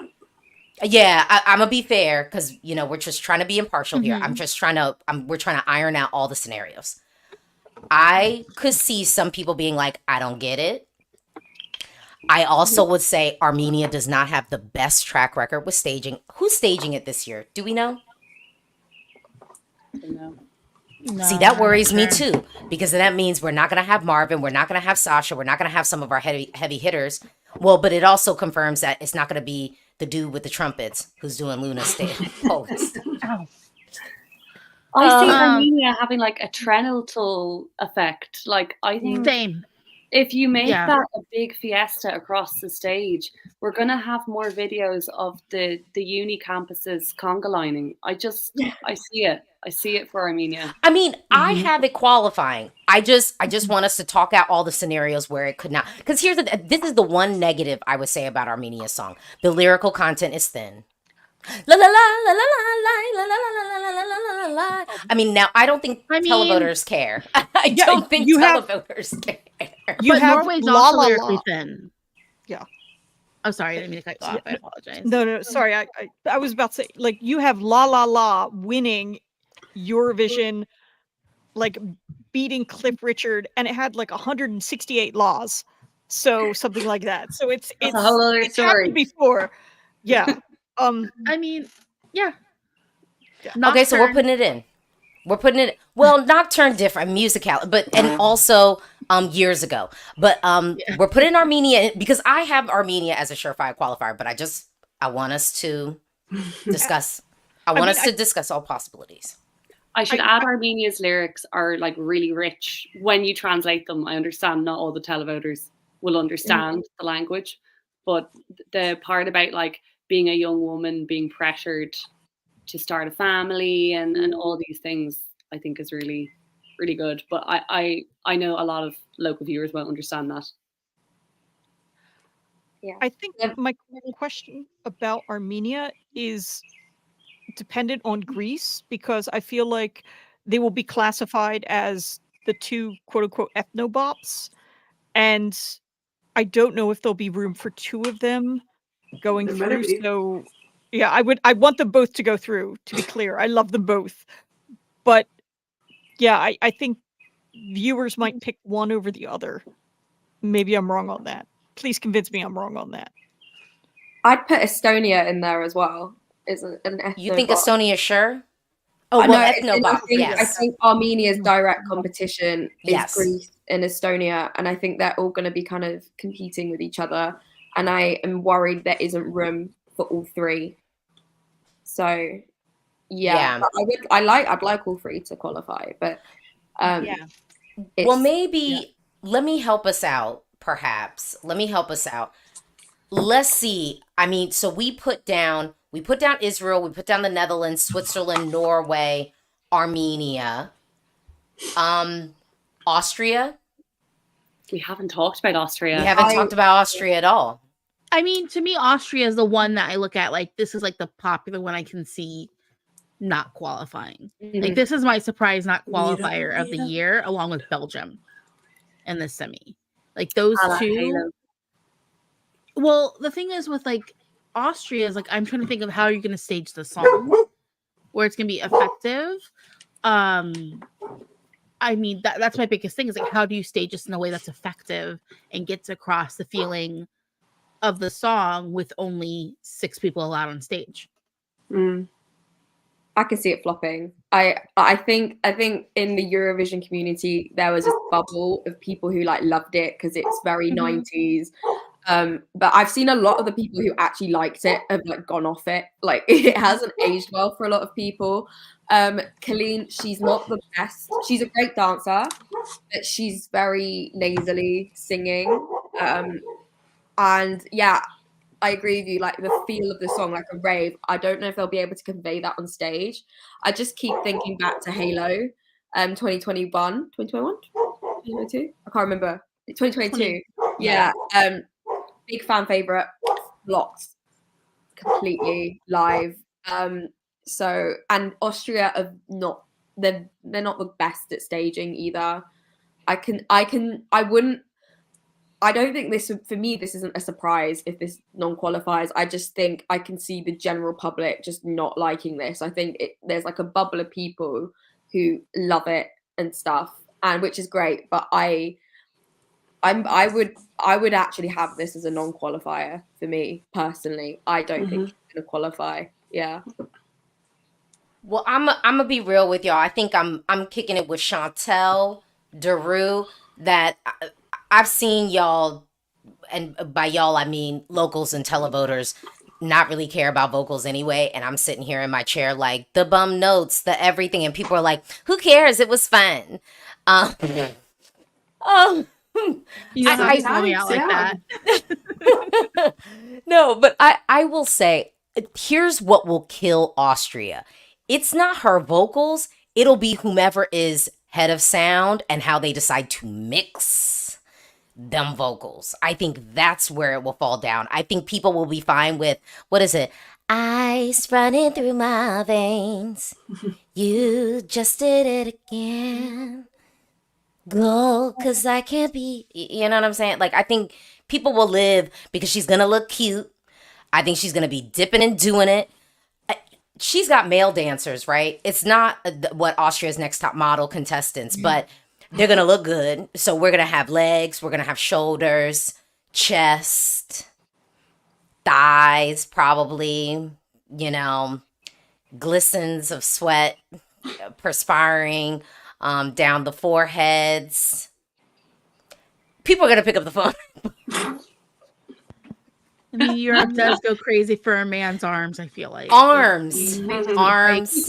Yeah, I'm going to be fair because, we're just trying to be impartial here. We're trying to iron out all the scenarios. I could see some people being like, I don't get it. I also would say Armenia does not have the best track record with staging. Who's staging it this year? Do we know? No. No, See, that worries sure. me too, because that means we're not going to have Marvin. We're not going to have Sasha. We're not going to have some of our heavy hitters. Well, but it also confirms that it's not going to be the dude with the trumpets who's doing Luna's stage. Ow. I see Armenia having like a Treneltal effect. Like, I think Same. if you make Yeah. that a big fiesta across the stage, we're gonna have more videos of the uni campuses conga lining. I see it. I see it for Armenia. I mean, I have it qualifying. I just want us to talk out all the scenarios where it could not. Because this is the one negative I would say about Armenia's song. The lyrical content is thin. La la la la la la la la la la la la la la. I mean, now I don't think televoters care. I don't think televoters care. You But have Norway's La also La lyrically La. thin. Yeah. Oh, sorry, I didn't mean to cut you off. I apologize. No, sorry. I was about to say, like, you have La La La winning Eurovision, like, beating Cliff Richard, and it had like 168 laws. So something like that. So it's a whole other it's story. happened before. Yeah. I mean, yeah. Okay, so we're putting it in. Well, Nocturne different, musical, and also years ago. But we're putting Armenia in, because I have Armenia as a surefire qualifier, but I want us to discuss discuss all possibilities. I should add Armenia's lyrics are like really rich when you translate them. I understand not all the televoters will understand the language, but the part about like being a young woman being pressured to start a family and all these things, I think is really, really good. But I know a lot of local viewers won't understand that. Yeah. I think my question about Armenia is dependent on Greece, because I feel like they will be classified as the two quote unquote ethnobops, and I don't know if there'll be room for 2 of them going There through. better be. So yeah, I want them both to go through, to be clear. I love them both. But yeah, I think viewers might pick one over the other. Maybe I'm wrong on that. Please convince me I'm wrong on that. I'd put Estonia in there as well. Is an ethnobop. You think Estonia sure? Oh, I well, know, ethnobop, I yes. think Armenia's direct competition is Yes. Greece and Estonia, and I think they're all going to be kind of competing with each other. And I am worried there isn't room for all 3. So, yeah. But I'd like all 3 to qualify, but Well, maybe let me help us out. Perhaps let me help us out. Let's see. I mean, so we put down Israel, we put down the Netherlands, Switzerland, Norway, Armenia, Austria. We haven't talked about Austria. We haven't talked about Austria at all. I mean, to me, Austria is the one that I look at like this is like the popular one I can see not qualifying. Like this is my surprise not qualifier of the year, along with Belgium in the semi. Like those 2. Well, the thing is with like Austria is like I'm trying to think of how you're going to stage the song. where it's gonna be effective. I mean, that's my biggest thing is like, how do you stage this in a way that's effective and gets across the feeling of the song with only 6 people allowed on stage? I can see it flopping. I think in the Eurovision community there was a bubble of people who like loved it because it's very 90s. But I've seen a lot of the people who actually liked it have like gone off it. Like it hasn't aged well for a lot of people. Colleen, she's not the best. She's a great dancer, but she's very nasally singing. And yeah, I agree with you. Like the feel of the song, like a rave. I don't know if they'll be able to convey that on stage. I just keep thinking back to Halo, 2021, 2022. I can't remember. 2022. Yeah. Big fan favorite. Locked completely live. So and Austria are not. They're not the best at staging either. I don't think this, for me, this isn't a surprise if this non-qualifies. I just think I can see the general public just not liking this. I think there's like a bubble of people who love it and stuff, and which is great. But I would actually have this as a non-qualifier for me personally. I don't think it's going to qualify. Yeah. Well, I'm gonna be real with y'all. I think I'm kicking it with Chantel Daru. That I've seen y'all, and by y'all I mean locals and televoters, not really care about vocals anyway. And I'm sitting here in my chair like the bum notes, the everything, and people are like, "Who cares? It was fun." You don't have to call me out like that. No, but I will say, here's what will kill Austria. It's not her vocals. It'll be whomever is head of sound and how they decide to mix them vocals. I think that's where it will fall down. I think people will be fine with, what is it? Ice running through my veins. You just did it again. Go, cause I can't be, you know what I'm saying? Like, I think people will live because she's gonna look cute. I think she's gonna be dipping and doing it. She's got male dancers, right? It's not what Austria's Next Top Model contestants, but they're gonna look good. So we're gonna have legs, we're gonna have shoulders, chest, thighs, probably, glistens of sweat, perspiring down the foreheads. People are gonna pick up the phone. I mean, Europe does go crazy for a man's arms, I feel like. Arms. Biceps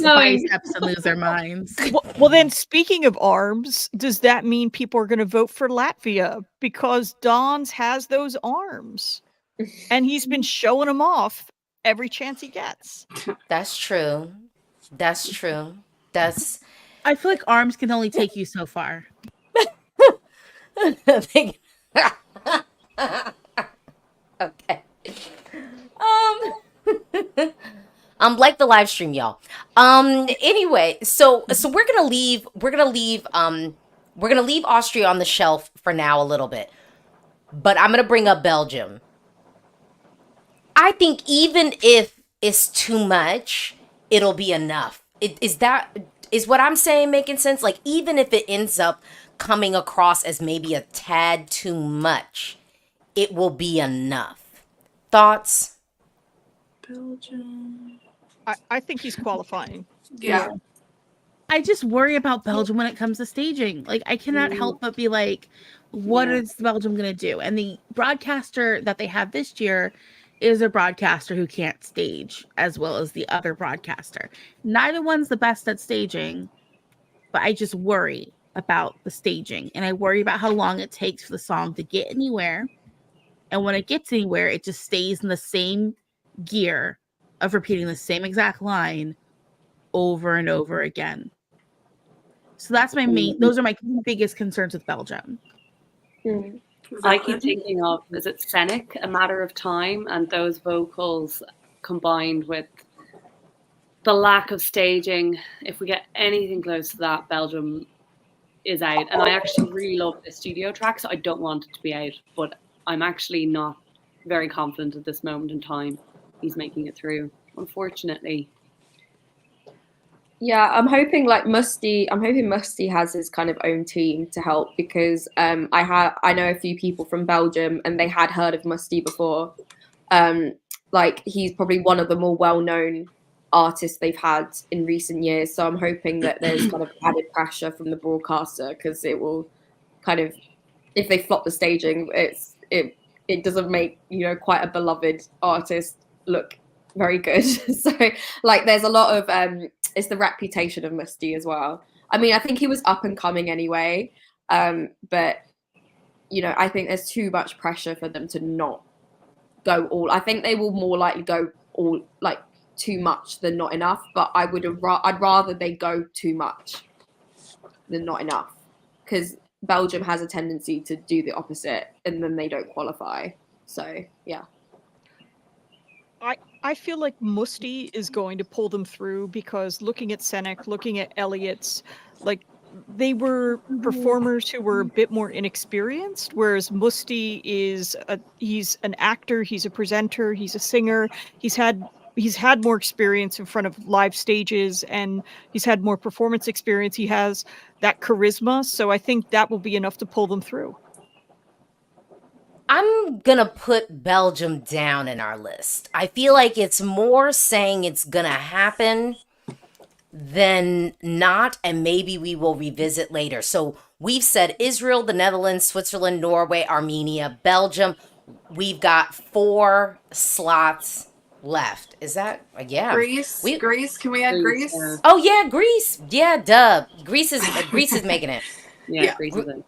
and lose their minds. Well, then, speaking of arms, does that mean people are going to vote for Latvia? Because Don's has those arms. And he's been showing them off every chance he gets. That's true. I feel like arms can only take you so far. Okay. Like the live stream, y'all. Anyway, so we're gonna leave Austria on the shelf for now a little bit, but I'm gonna bring up Belgium. I think even if it's too much, it'll be enough. Is what I'm saying making sense? Like, even if it ends up coming across as maybe a tad too much, it will be enough. Thoughts? Belgium. I think he's qualifying. Yeah. I just worry about Belgium when it comes to staging. Like, I cannot help but be like, what is Belgium going to do? And the broadcaster that they have this year is a broadcaster who can't stage as well as the other broadcaster. Neither one's the best at staging, but I just worry about the staging. And I worry about how long it takes for the song to get anywhere. And when it gets anywhere, it just stays in the same gear of repeating the same exact line over and over again. So that's those are my biggest concerns with Belgium. I keep thinking of, is it Scenic, A Matter of Time, and those vocals combined with the lack of staging. If we get anything close to that, Belgium is out. And I actually really love the studio track, so I don't want it to be out, but I'm actually not very confident at this moment in time he's making it through, unfortunately. Yeah, I'm hoping Musty has his kind of own team to help because I know a few people from Belgium and they had heard of Musty before. Like he's probably one of the more well-known artists they've had in recent years. So I'm hoping that there's kind of added pressure from the broadcaster because it will kind of, if they flop the staging, it doesn't make, you know, quite a beloved artist look very good. So like there's a lot of it's the reputation of Musty as well. I mean, I think he was up and coming anyway, but you know, I think there's too much pressure for them to not go all. I think they will more likely go all, like too much than not enough. But I'd rather they go too much than not enough, because Belgium has a tendency to do the opposite and then they don't qualify. So yeah. I feel like Musty is going to pull them through because looking at Senek, looking at Elliot's, like they were performers who were a bit more inexperienced, whereas Musty he's an actor, he's a presenter, he's a singer, he's had more experience in front of live stages and he's had more performance experience. He has that charisma, so I think that will be enough to pull them through. I'm gonna put Belgium down in our list. I feel like it's more saying it's gonna happen than not, and maybe we will revisit later. So we've said Israel, the Netherlands, Switzerland, Norway, Armenia, Belgium. We've got 4 slots left. Is that Greece? Greece? Can we add Greece? Yeah. Oh yeah, Greece. Yeah, duh. Greece is making it. Yeah, Greece is in.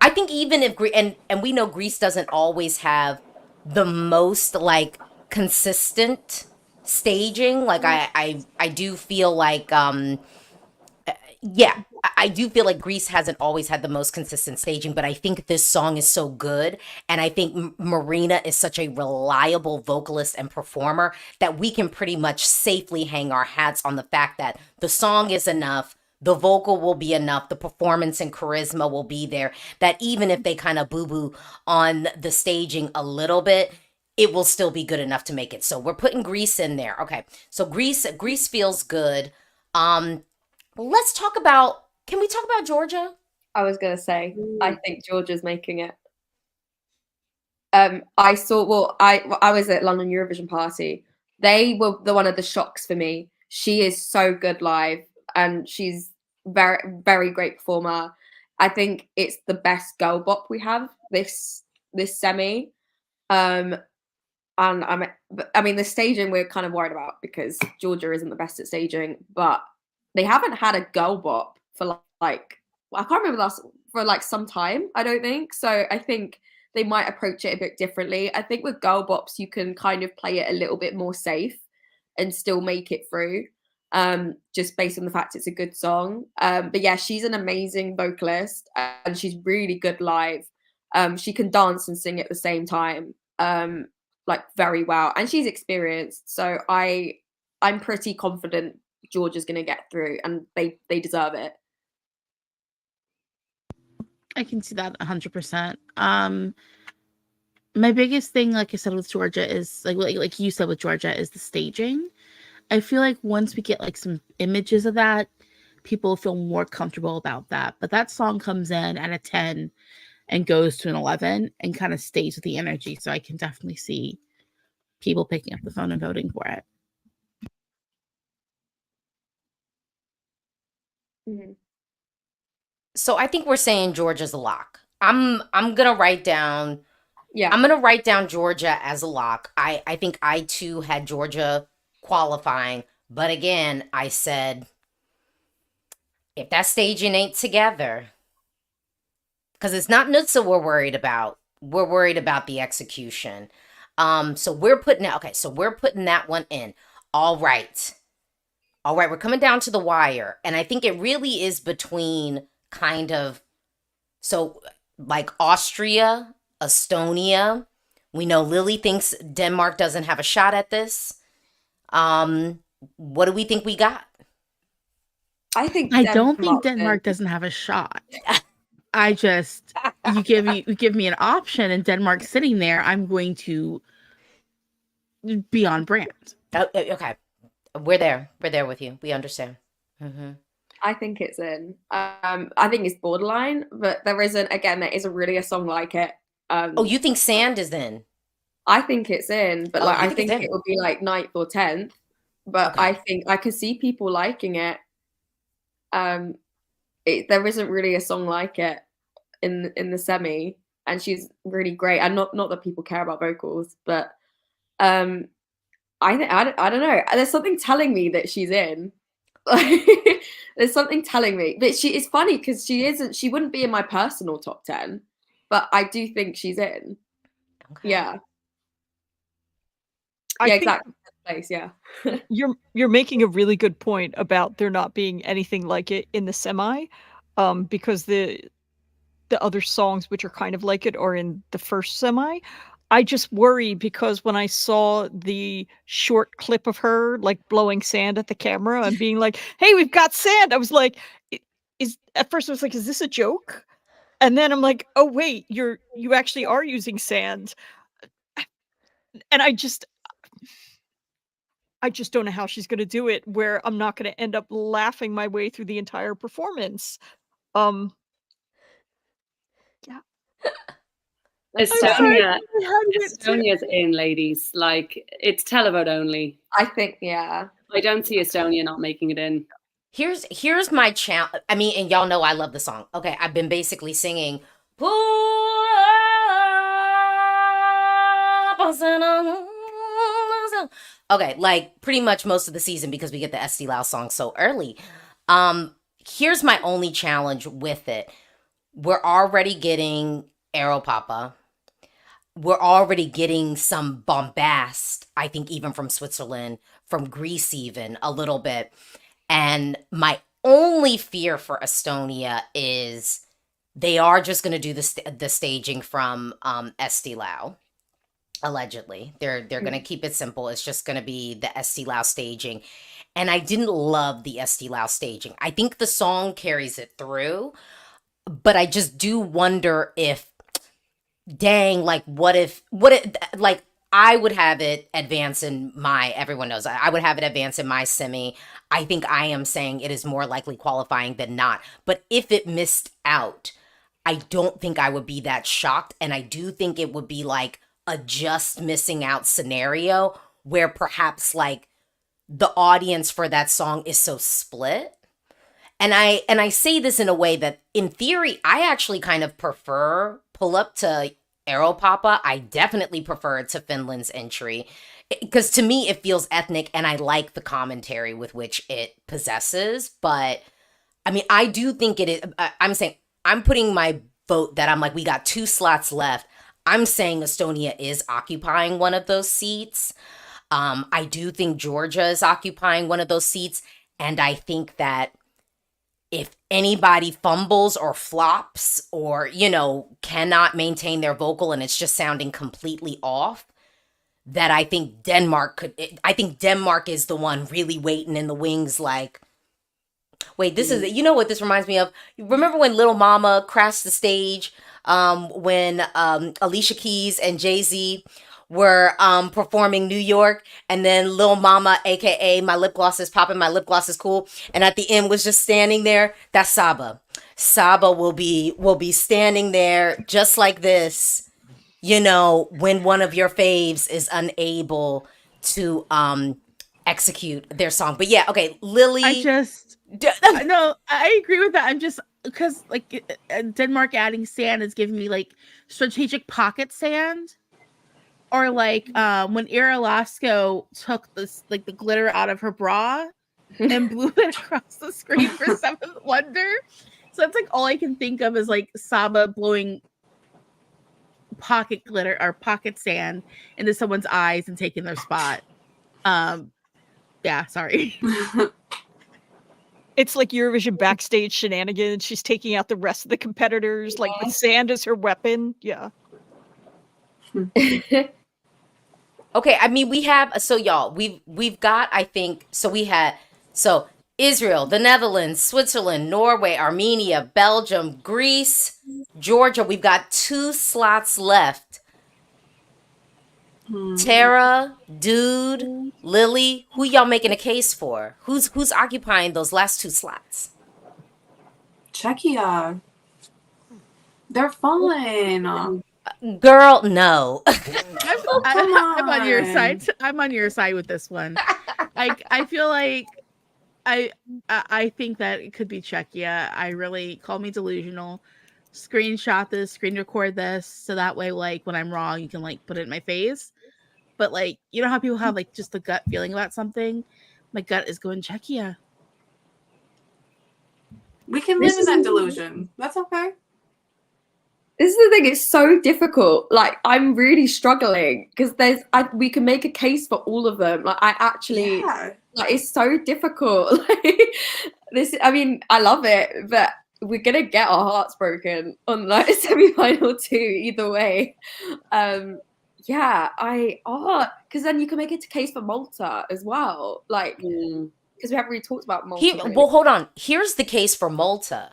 I think even if and we know Greece doesn't always have the most like consistent staging. Like I do feel like yeah, I do feel like Greece hasn't always had the most consistent staging, but I think this song is so good. And I think Marina is such a reliable vocalist and performer that we can pretty much safely hang our hats on the fact that the song is enough. The vocal will be enough. The performance and charisma will be there. That even if they kind of boo-boo on the staging a little bit, it will still be good enough to make it. So we're putting Greece in there. Okay. So Greece feels good. Let's talk about, can we talk about Georgia? I was gonna say, I think Georgia's making it. I was at London Eurovision party. They were one of the shocks for me. She is so good live, and she's very, very great performer. I think it's the best girl bop we have this semi. And I mean the staging we're kind of worried about because Georgia isn't the best at staging, but they haven't had a girl bop for like I can't remember for like some time, I don't think. So I think they might approach it a bit differently. I think with girl bops you can kind of play it a little bit more safe and still make it through. Just based on the fact it's a good song. But yeah, she's an amazing vocalist and she's really good live. She can dance and sing at the same time, like very well, and she's experienced. So I'm pretty confident Georgia's going to get through, and they deserve it. I can see that 100%. My biggest thing, like I said, with Georgia is like you said with Georgia, is the staging. I feel like once we get like some images of that, people feel more comfortable about that. But that song comes in at a 10 and goes to an 11 and kind of stays with the energy. So I can definitely see people picking up the phone and voting for it. Mm-hmm. So I think we're saying Georgia's a lock. I'm gonna write down. Yeah, I'm gonna write down Georgia as a lock. I think I too had Georgia qualifying, but again, I said if that staging ain't together, because it's not Nutsa we're worried about. We're worried about the execution. So we're putting that one in. All right, we're coming down to the wire, and I think it really is between kind of so like Austria, Estonia. We know Lily thinks Denmark doesn't have a shot at this. What do we think we got? I don't think Denmark doesn't have a shot. I just you give me an option and Denmark's sitting there, I'm going to be on brand. Oh, okay. We're there with you. We understand. Mm-hmm. I think it's in. I think it's borderline, but there isn't. Again, there isn't really a song like it. Oh, you think Sand is in? I think it's in, but Oh, like you I think it's think in? it would be like 9th or 10th. But Okay. I think I could see people liking it. There isn't really a song like it in the semi, and she's really great. And not that people care about vocals, but I don't know. There's something telling me that she's in. There's something telling me, but it's funny because she wouldn't be in my personal top 10, but I do think she's in. Okay. Yeah, I think exactly. Place, yeah. you're making a really good point about there not being anything like it in the semi, because the other songs which are kind of like it are in the first semi. I just worry because when I saw the short clip of her like blowing sand at the camera and being like, "Hey, we've got sand," I was like, "Is," at first I was like, "Is this a joke?" And then I'm like, "Oh wait, you actually are using sand." And I just don't know how she's gonna do it where I'm not gonna end up laughing my way through the entire performance. Um, yeah. I'm sorry, Estonia, how do it Estonia's in, ladies. Like, it's televote only. I think, yeah. I don't see Estonia not making it in. Here's my challenge. I mean, and y'all know I love the song. Okay, I've been basically singing. Pull up, okay, like pretty much most of the season because we get the SD Lau song so early. Here's my only challenge with it. We're already getting Aero Papa. We're already getting some bombast, I think, even from Switzerland, from Greece, even a little bit. And my only fear for Estonia is they are just going to do the staging from SD Lau. Allegedly, they're going to keep it simple. It's just going to be the SD Lau staging. And I didn't love the SD Lau staging. I think the song carries it through, but I just do wonder if, dang, like like I would have it advance in my, everyone knows, I would have it advance in my semi. I think I am saying it is more likely qualifying than not. But if it missed out, I don't think I would be that shocked. And I do think it would be like a just missing out scenario where perhaps like the audience for that song is so split. And I say this in a way that in theory, I actually kind of prefer Pull Up to Aero Papa. I definitely prefer it to Finland's entry because to me it feels ethnic and I like the commentary with which it possesses. But I mean, I do think it is. I'm saying I'm putting my vote that I'm like, we got 2 slots left. I'm saying Estonia is occupying one of those seats. I do think Georgia is occupying one of those seats. And I think that if anybody fumbles or flops or, you know, cannot maintain their vocal and it's just sounding completely off, that I think I think Denmark is the one really waiting in the wings like, wait, this is, you know what this reminds me of? Remember when Little Mama crashed the stage when Alicia Keys and Jay-Z were performing New York, and then Lil Mama, aka My Lip Gloss is Popping, My Lip Gloss is Cool, and at the end was just standing there? That's Saba. Saba will be standing there just like this, you know, when one of your faves is unable to execute their song. But yeah, okay, Lily. No, I agree with that. I'm just because like Denmark adding sand is giving me like strategic pocket sand. Or like when Ira Lasco took this like the glitter out of her bra and blew it across the screen for Seventh Wonder. So that's like all I can think of is like Saba blowing pocket glitter or pocket sand into someone's eyes and taking their spot. Yeah, sorry. It's like Eurovision backstage shenanigans. She's taking out the rest of the competitors, like with sand as her weapon. Yeah. Okay, I mean we have y'all, we've got, I think, we had Israel, the Netherlands, Switzerland, Norway, Armenia, Belgium, Greece, Georgia. We've got 2 slots left. Tara, Dude, Lily, who y'all making a case for? Who's occupying those last 2 slots? Czechia. They're fun. Girl, no. Oh, come I'm on your on. side. I'm on your side with this one. I feel like I think that it could be Czechia. I really call me delusional. Screenshot this, screen record this, so that way, like when I'm wrong, you can like put it in my face. But like, you know how people have like just a gut feeling about something. My gut is going Czechia. We can live in that delusion. That's okay. This is the thing, it's so difficult. Like, I'm really struggling because we can make a case for all of them. Like, I actually, like, it's so difficult. Like, I mean, I love it, but we're gonna get our hearts broken on like semi-final 2 either way. Yeah, because then you can make it a case for Malta as well. Like, because we haven't really talked about Malta. Really. Well, hold on. Here's the case for Malta.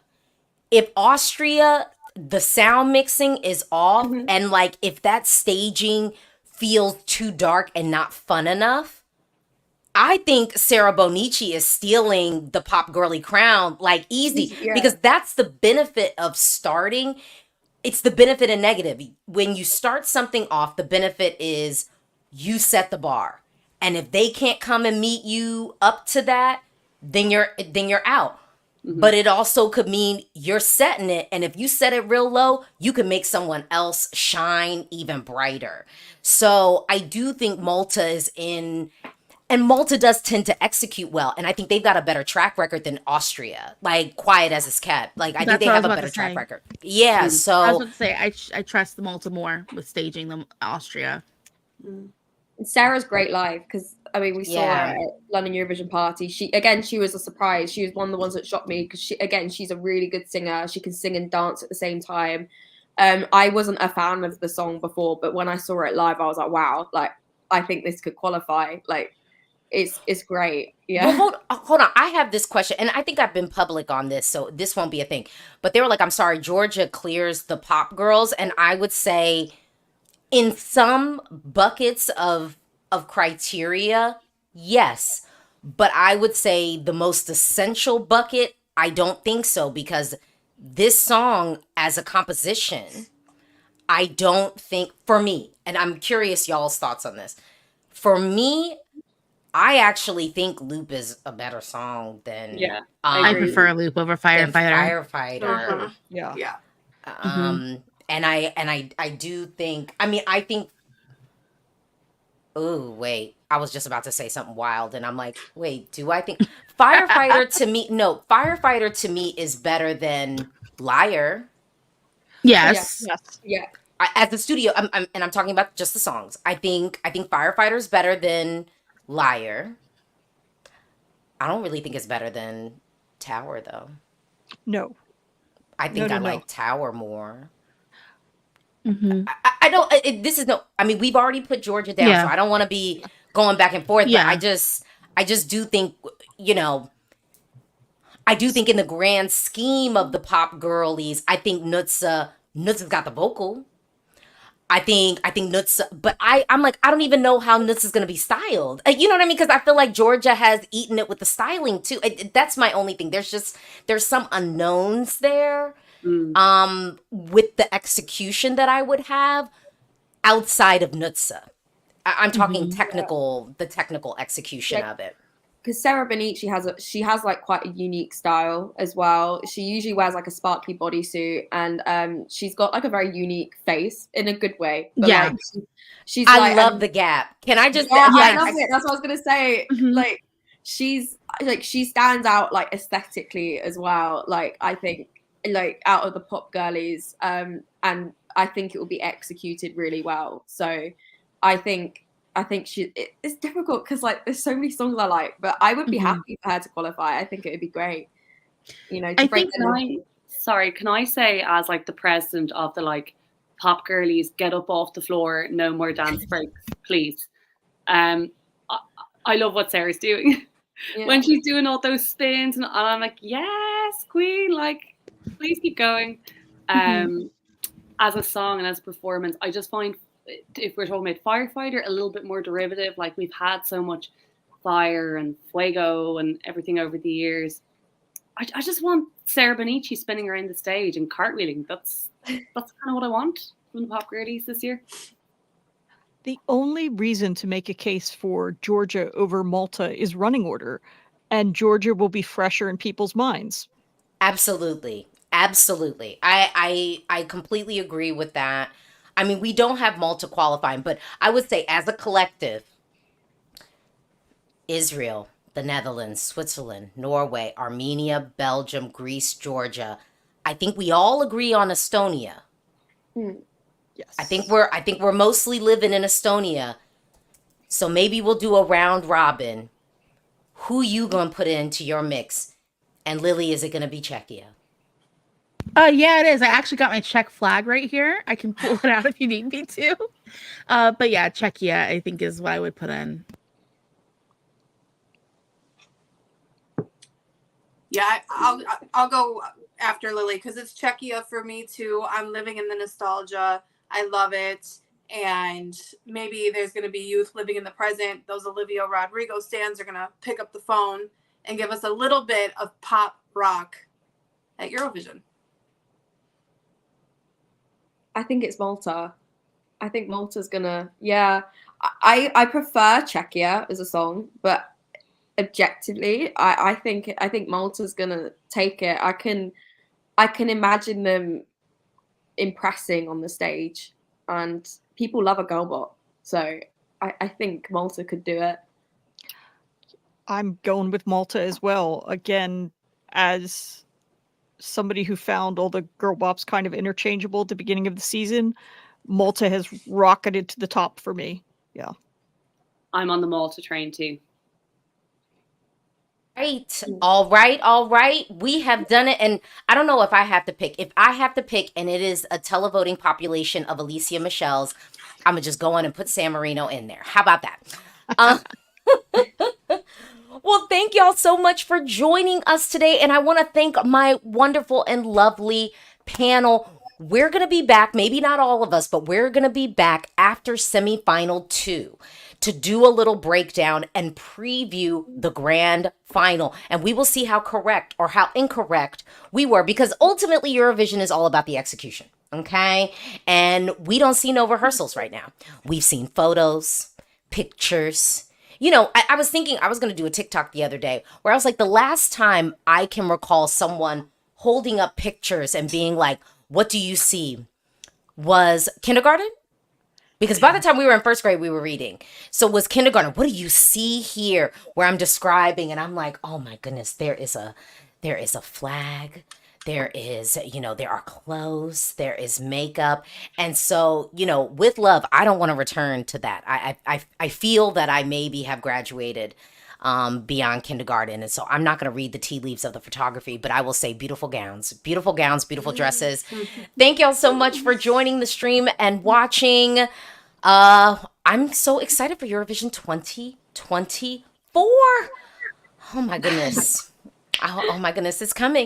If Austria, the sound mixing is off, and like if that staging feels too dark and not fun enough, I think Sarah Bonici is stealing the pop girly crown like easy, because that's the benefit of starting. It's the benefit and negative. When you start something off, the benefit is you set the bar. And if they can't come and meet you up to that, then you're out. But it also could mean you're setting it, and if you set it real low, you can make someone else shine even brighter. So I do think Malta is in, and Malta does tend to execute well, and I think they've got a better track record than Austria. Like, quiet as it's kept. Like, I think they have a better track record. Yeah, so I was about to say I trust the Malta more with staging than Austria. Sarah's great live because I mean we saw her at London Eurovision party. She was a surprise. She was one of the ones that shocked me because she's a really good singer. She can sing and dance at the same time. I wasn't a fan of the song before, but when I saw it live, I was like, wow, like I think this could qualify. Like it's great. Yeah. Well, hold on. I have this question, and I think I've been public on this, so this won't be a thing. But they were like, I'm sorry, Georgia clears the pop girls, and I would say, in some buckets of criteria, yes. But I would say the most essential bucket, I don't think so, because this song as a composition, I don't think, for me, and I'm curious y'all's thoughts on this. For me, I actually think Loop is a better song than I prefer Loop over Firefighter. Yeah. And I do think, I mean, I think, oh, wait, I was just about to say something wild, and I'm like, wait, do I think Firefighter to me is better than Liar. Yes. Yeah. As the studio, I'm talking about just the songs. I think Firefighter is better than Liar. I don't really think it's better than Tower, though. No. I think I like Tower more. I don't. This is no. I mean, we've already put Georgia down, so I don't want to be going back and forth. But I just do think, I do think in the grand scheme of the pop girlies, I think Nutsa's got the vocal. I think Nuts, but I'm like, I don't even know how Nuts is gonna be styled. You know what I mean? Because I feel like Georgia has eaten it with the styling too. That's my only thing. There's some unknowns there. With the execution that I would have outside of Nutsa. I'm talking the technical execution of it. Because Sarah Bonici has like quite a unique style as well. She usually wears like a sparkly bodysuit, and she's got like a very unique face in a good way. But, like, she's I love the gap. Can I just? I love it. That's what I was gonna say. Like she stands out like aesthetically as well. Like I think like out of the pop girlies, and I think it will be executed really well. So I think it's difficult because like there's so many songs I like, but I would be happy for her to qualify. I think it would be great. Can I say, as like the president of the like pop girlies, get up off the floor, no more dance breaks, please. I love what Sarah's doing. When she's doing all those spins, and I'm like, yes, queen, like please keep going. As a song and as a performance, I just find if we're talking about firefighter, a little bit more derivative. Like we've had so much fire and fuego and everything over the years. I just want Sarah Bonici spinning around the stage and cartwheeling. That's kind of what I want from the pop girlies this year. The only reason to make a case for Georgia over Malta is running order, and Georgia will be fresher in people's minds. Absolutely. Absolutely. I completely agree with that. I mean, we don't have Malta qualifying, but I would say as a collective, Israel, the Netherlands, Switzerland, Norway, Armenia, Belgium, Greece, Georgia. I think we all agree on Estonia. Yes. I think we're mostly living in Estonia. So maybe we'll do a round robin. Who you gonna put into your mix? And Lily, is it gonna be Czechia? Yeah, it is. I actually got my Czech flag right here. I can pull it out if you need me to. But yeah, Czechia, I think, is what I would put in. Yeah, I'll go after Lily because it's Czechia for me too. I'm living in the nostalgia. I love it. And maybe there's going to be youth living in the present. Those Olivia Rodrigo stands are going to pick up the phone and give us a little bit of pop rock at Eurovision. I think it's Malta. I think Malta's gonna. Yeah, I prefer Czechia as a song, but objectively, I think Malta's gonna take it. I can imagine them impressing on the stage, and people love a girl bot, so I think Malta could do it. I'm going with Malta as well. Again, as somebody who found all the girl bops kind of interchangeable at the beginning of the season, Malta has rocketed to the top for me. Yeah. I'm on the Malta train too. Right. All right. All right. We have done it. And I don't know if I have to pick. If I have to pick and it is a televoting population of Alicia Michelle's, I'm going to just go on and put San Marino in there. How about that? Well, thank y'all so much for joining us today. And I want to thank my wonderful and lovely panel. We're going to be back, maybe not all of us, but we're going to be back after semifinal 2 to do a little breakdown and preview the grand final. And we will see how correct or how incorrect we were, because ultimately Eurovision is all about the execution. Okay. And we don't see no rehearsals right now. We've seen photos, pictures. You know, I was thinking I was going to do a TikTok the other day where I was like, the last time I can recall someone holding up pictures and being like, what do you see, was kindergarten. Because by the time we were in first grade, we were reading. So was kindergarten. What do you see here where I'm describing? And I'm like, oh my goodness, there is a flag. There is, there are clothes, there is makeup. And so, with love, I don't want to return to that. I feel that I maybe have graduated beyond kindergarten. And so I'm not going to read the tea leaves of the photography, but I will say beautiful gowns, beautiful dresses. Thank y'all so much for joining the stream and watching. I'm so excited for Eurovision 2024. Oh my goodness. Oh my goodness, it's coming.